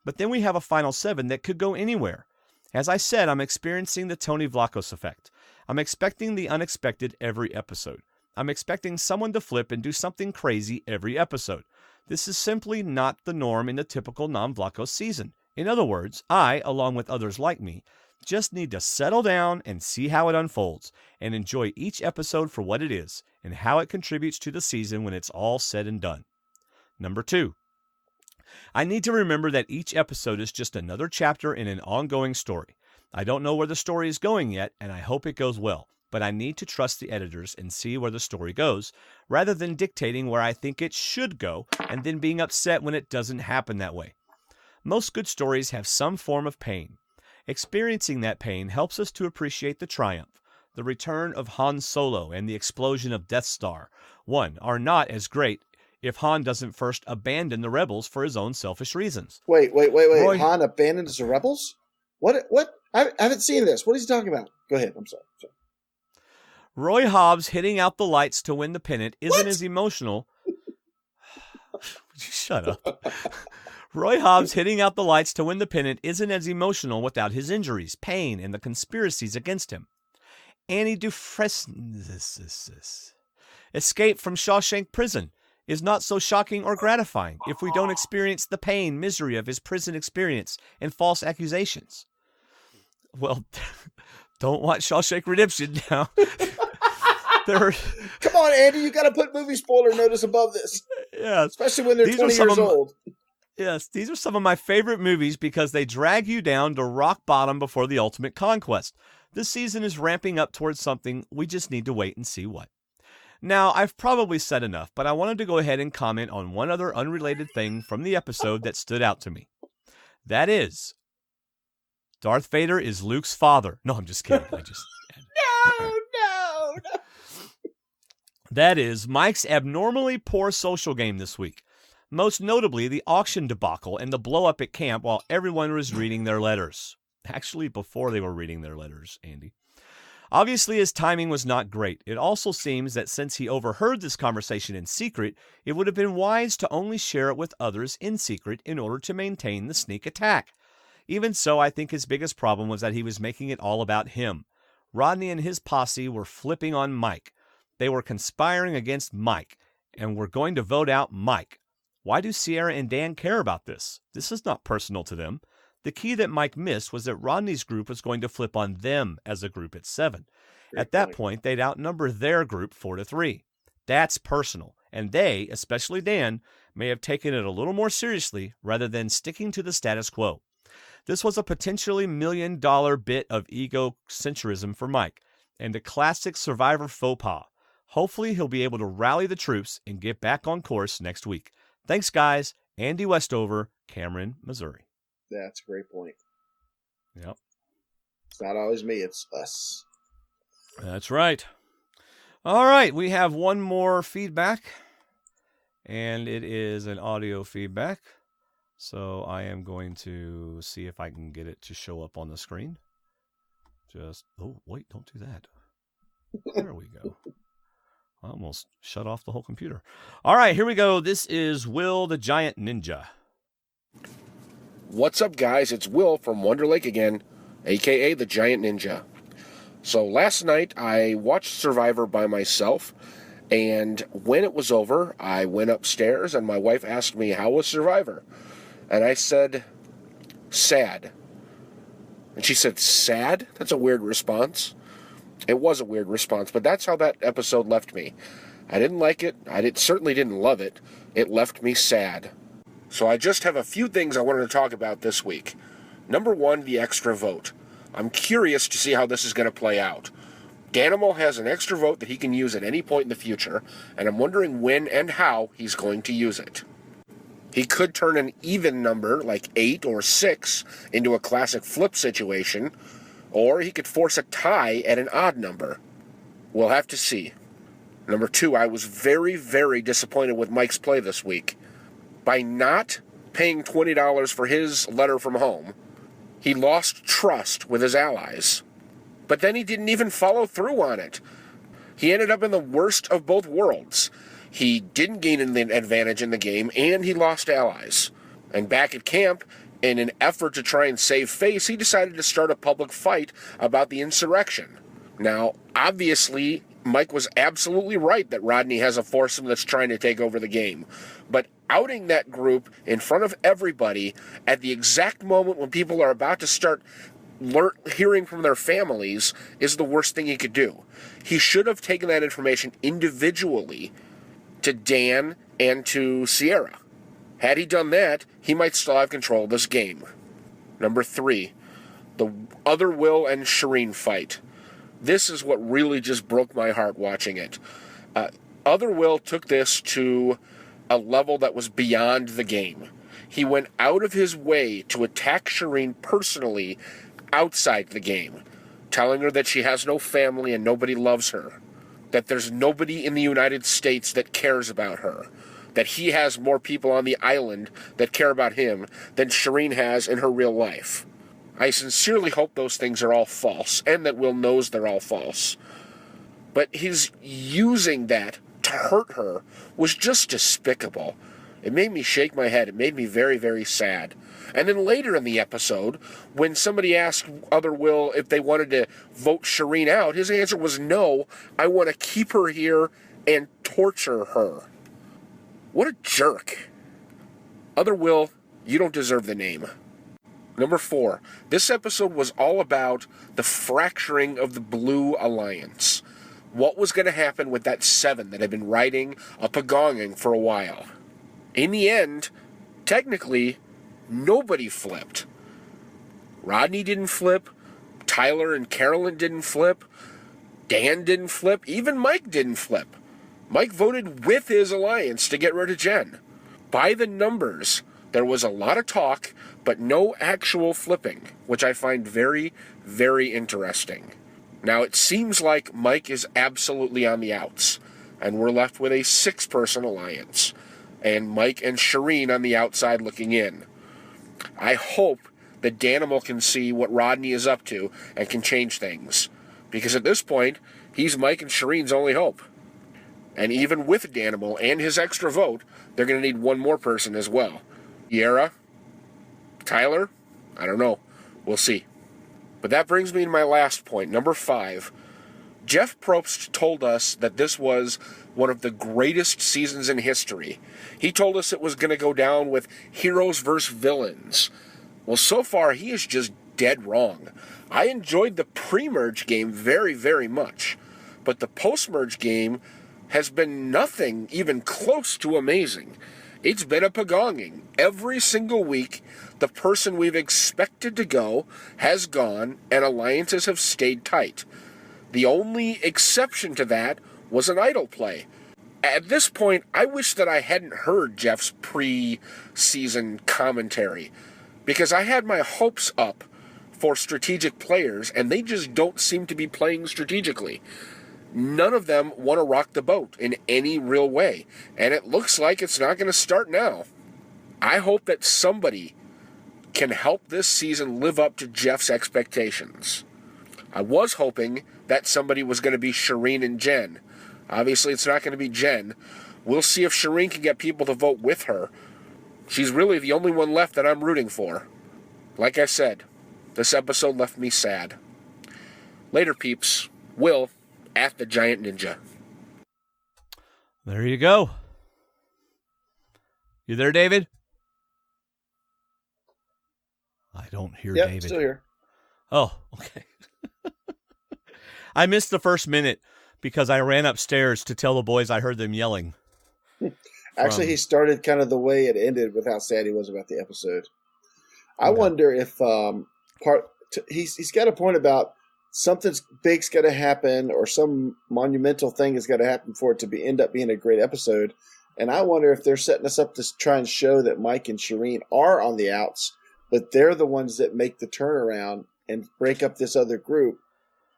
But then we have a final 7 that could go anywhere. As I said, I'm experiencing the Tony Vlachos effect. I'm expecting the unexpected every episode. I'm expecting someone to flip and do something crazy every episode. This is simply not the norm in the typical non-Vlachos season. In other words, I, along with others like me, just need to settle down and see how it unfolds, and enjoy each episode for what it is, and how it contributes to the season when it's all said and done. Number 2, I need to remember that each episode is just another chapter in an ongoing story. I don't know where the story is going yet, and I hope it goes well, but I need to trust the editors and see where the story goes, rather than dictating where I think it should go, and then being upset when it doesn't happen that way. Most good stories have some form of pain. Experiencing that pain helps us to appreciate the triumph. The return of Han Solo and the explosion of Death Star 1 are not as great if Han doesn't first abandon the rebels for his own selfish reasons. Wait. Han abandons the rebels? What? I haven't seen this. What is he talking about? Go ahead. I'm sorry. Roy Hobbs hitting out the lights to win the pennant isn't as emotional. Would you shut up? Roy Hobbs hitting out the lights to win the pennant isn't as emotional without his injuries, pain, and the conspiracies against him. Annie Dufresne's escape from Shawshank Prison is not so shocking or gratifying if we don't experience the pain, misery of his prison experience and false accusations. Well, don't watch Shawshank Redemption now. Come on, Andy, you got to put movie spoiler notice above this. Yeah, especially when they're 20 years old. Yes, these are some of my favorite movies because they drag you down to rock bottom before the ultimate conquest. This season is ramping up towards something. We just need to wait and see what. Now, I've probably said enough, but I wanted to go ahead and comment on one other unrelated thing from the episode that stood out to me. That is, Darth Vader is Luke's father. No, I'm just kidding. No. That is Mike's abnormally poor social game this week. Most notably, the auction debacle and the blow-up at camp while everyone was reading their letters. Actually, before they were reading their letters, Andy. Obviously, his timing was not great. It also seems that since he overheard this conversation in secret, it would have been wise to only share it with others in secret in order to maintain the sneak attack. Even so, I think his biggest problem was that he was making it all about him. Rodney and his posse were flipping on Mike. They were conspiring against Mike, and were going to vote out Mike. Why do Sierra and Dan care about this? This is not personal to them. The key that Mike missed was that Rodney's group was going to flip on them as a group at 7. At that point, they'd outnumber their group 4-3. That's personal, and they, especially Dan, may have taken it a little more seriously rather than sticking to the status quo. This was a potentially $1 million bit of egocentrism for Mike, and a classic Survivor faux pas. Hopefully he'll be able to rally the troops and get back on course next week. Thanks, guys. Andy Westover, Cameron, Missouri. That's a great point. Yep. It's not always me, it's us. That's right. All right, we have one more feedback, and it is an audio feedback. So I am going to see if I can get it to show up on the screen. Oh, wait, don't do that. There we go. I almost shut off the whole computer. All right, here we go. This is Will the Giant Ninja. What's up, guys? It's Will from Wonder Lake again, a.k.a. the Giant Ninja. So last night, I watched Survivor by myself, and when it was over, I went upstairs, and my wife asked me, how was Survivor? And I said, sad. And she said, sad? That's a weird response. It was a weird response, but that's how that episode left me. I didn't like it. Certainly didn't love it. It left me sad. So I just have a few things I wanted to talk about this week. Number one, the extra vote. I'm curious to see how this is going to play out. Danimal has an extra vote that he can use at any point in the future, and I'm wondering when and how he's going to use it. He could turn an even number, like 8 or 6, into a classic flip situation, or he could force a tie at an odd number. We'll have to see. Number 2, I was very, very disappointed with Mike's play this week. By not paying $20 for his letter from home, he lost trust with his allies. But then he didn't even follow through on it. He ended up in the worst of both worlds. He didn't gain an advantage in the game, and he lost allies. And back at camp, in an effort to try and save face, he decided to start a public fight about the insurrection. Now, obviously, Mike was absolutely right that Rodney has a foursome that's trying to take over the game. But outing that group in front of everybody at the exact moment when people are about to start hearing from their families is the worst thing he could do. He should have taken that information individually to Dan and to Sierra. Had he done that, he might still have control of this game. Number 3, the other Will and Shireen fight. This is what really just broke my heart watching it. Other Will took this to a level that was beyond the game. He went out of his way to attack Shireen personally outside the game, telling her that she has no family and nobody loves her, that there's nobody in the United States that cares about her, that he has more people on the island that care about him than Shireen has in her real life. I sincerely hope those things are all false, and that Will knows they're all false. But his using that to hurt her was just despicable. It made me shake my head. It made me very, very sad. And then later in the episode, when somebody asked other Will if they wanted to vote Shireen out, his answer was no, I want to keep her here and torture her. What a jerk. Other Will, you don't deserve the name. Number 4, this episode was all about the fracturing of the Blue Alliance. What was going to happen with that 7 that had been riding a pagonging for a while? In the end, technically, nobody flipped. Rodney didn't flip. Tyler and Carolyn didn't flip. Dan didn't flip. Even Mike didn't flip. Mike voted with his alliance to get rid of Jen. By the numbers, there was a lot of talk, but no actual flipping, which I find very, very interesting. Now, it seems like Mike is absolutely on the outs, and we're left with a 6-person alliance, and Mike and Shireen on the outside looking in. I hope that Danimal can see what Rodney is up to and can change things, because at this point, he's Mike and Shireen's only hope. And even with Danimal and his extra vote, they're going to need one more person as well. Sierra? Tyler? I don't know. We'll see. But that brings me to my last point, number 5. Jeff Probst told us that this was one of the greatest seasons in history. He told us it was going to go down with heroes versus villains. Well, so far, he is just dead wrong. I enjoyed the pre-merge game very, very much. But the post-merge game has been nothing even close to amazing. It's been a pagonging. Every single week, the person we've expected to go has gone, and alliances have stayed tight. The only exception to that was an idle play. At this point, I wish that I hadn't heard Jeff's pre-season commentary, because I had my hopes up for strategic players, and they just don't seem to be playing strategically. None of them want to rock the boat in any real way, and it looks like it's not going to start now. I hope that somebody can help this season live up to Jeff's expectations. I was hoping that somebody was going to be Shireen and Jen. Obviously, it's not going to be Jen. We'll see if Shireen can get people to vote with her. She's really the only one left that I'm rooting for. Like I said, this episode left me sad. Later, peeps. Will at the Giant Ninja. There you go. You there, David? I don't hear Yep, David. Still here. Oh, okay. I missed the first minute because I ran upstairs to tell the boys I heard them yelling. Actually, he started kind of the way it ended with how sad he was about the episode. I wonder if he's got a point about something big's got to happen or some monumental thing has got to happen for it to end up being a great episode. And I wonder if they're setting us up to try and show that Mike and Shireen are on the outs, but they're the ones that make the turnaround and break up this other group.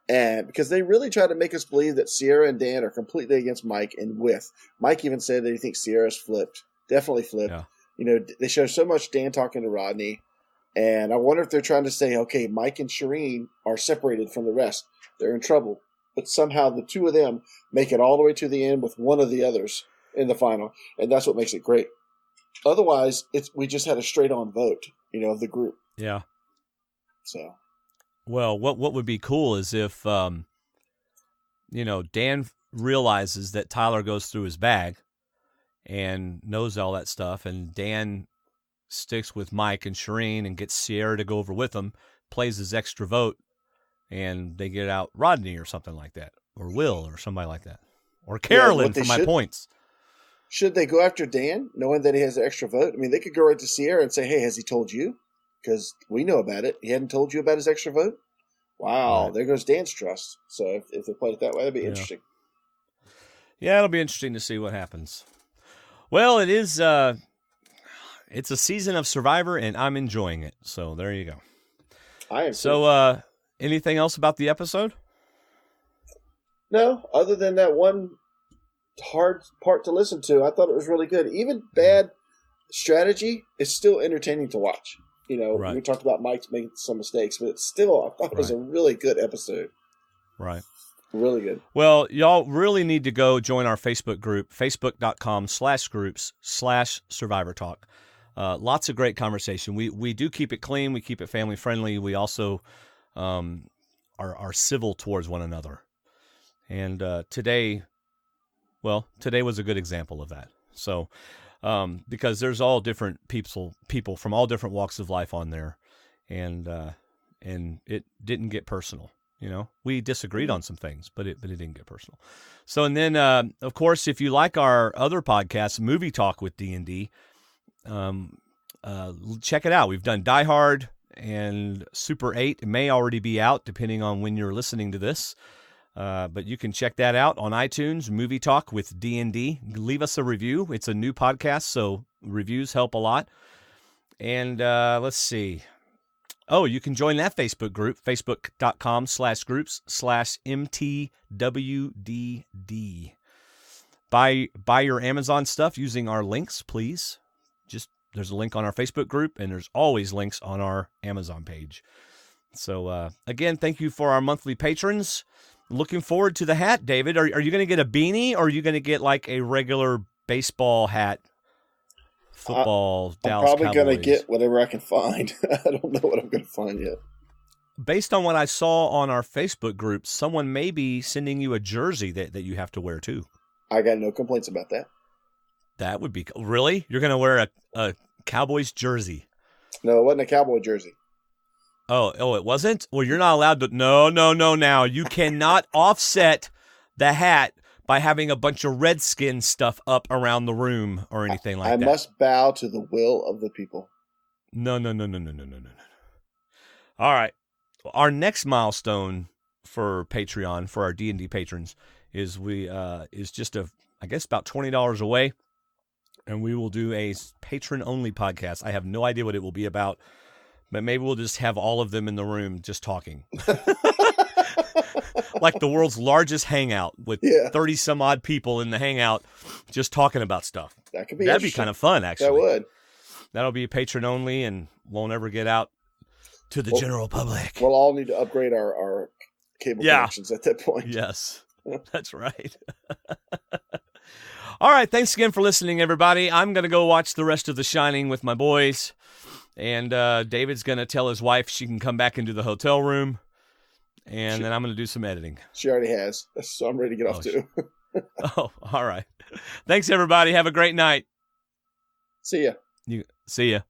And because they really try to make us believe that Sierra and Dan are completely against Mike and with. Mike even said that he thinks Sierra's flipped. Definitely flipped. Yeah. You know, they show so much Dan talking to Rodney. And I wonder if they're trying to say, okay, Mike and Shireen are separated from the rest. They're in trouble. But somehow the two of them make it all the way to the end with one of the others in the final. And that's what makes it great. Otherwise, we just had a straight-on vote, of the group. Yeah. So. Well, what would be cool is if, Dan realizes that Tyler goes through his bag and knows all that stuff, and Dan sticks with Mike and Shireen and gets Sierra to go over with him, plays his extra vote, and they get out Rodney or something like that, or Will or somebody like that, or Carolyn for my points. Should they go after Dan, knowing that he has an extra vote? I mean, they could go right to Sierra and say, hey, has he told you? Because we know about it. He hadn't told you about his extra vote? Wow, There goes Dan's trust. So if they played it that way, that'd be interesting. Yeah, it'll be interesting to see what happens. Well, it is it's a season of Survivor, and I'm enjoying it. So there you go. I am. So anything else about the episode? No, other than that one hard part to listen to. I thought it was really good. Even bad strategy is still entertaining to watch. We talked about Mike's making some mistakes, but still, I thought it was a really good episode. Right. Really good. Well, y'all really need to go join our Facebook group, facebook.com/groups/Survivor Talk. Lots of great conversation. We do keep it clean. We keep it family friendly. We also are civil towards one another. And today was a good example of that. So, because there's all different people from all different walks of life on there, and it didn't get personal. We disagreed on some things, but it didn't get personal. So, and then of course, if you like our other podcasts, Movie Talk with D&D, check it out. We've done Die Hard and Super 8. It may already be out depending on when you're listening to this. But you can check that out on iTunes, Movie Talk with D&D. Leave us a review. It's a new podcast, so reviews help a lot. And let's see. Oh, you can join that Facebook group, facebook.com/groups/MTWDD. Buy your Amazon stuff using our links, please. There's a link on our Facebook group, and there's always links on our Amazon page. So, again, thank you for our monthly patrons. Looking forward to the hat, David. Are you going to get a beanie, or are you going to get like a regular baseball hat? Football, Dallas Cowboys. I'm probably going to get whatever I can find. I don't know what I'm going to find yet. Based on what I saw on our Facebook group, someone may be sending you a jersey that you have to wear too. I got no complaints about that. That would be cool. Really? You're going to wear a Cowboys jersey? No, it wasn't a Cowboy jersey. Oh, it wasn't? Well, you're not allowed to. No. Now you cannot offset the hat by having a bunch of Redskin stuff up around the room or anything like that. I must bow to the will of the people. No. All right. Our next milestone for Patreon, for our D&D patrons, is just I guess about $20 away, and we will do a patron-only podcast. I have no idea what it will be about, but maybe we'll just have all of them in the room just talking. Like the world's largest hangout with 30-some-odd people in the hangout just talking about stuff. That'd be kind of fun, actually. That would. That'll be patron-only and won't ever get out to the general public. We'll all need to upgrade our cable connections at that point. Yes, that's right. All right, thanks again for listening, everybody. I'm going to go watch the rest of The Shining with my boys, and David's going to tell his wife she can come back into the hotel room, and then I'm going to do some editing. She already has, so I'm ready to get off too. All right. Thanks, everybody. Have a great night. See ya. See ya.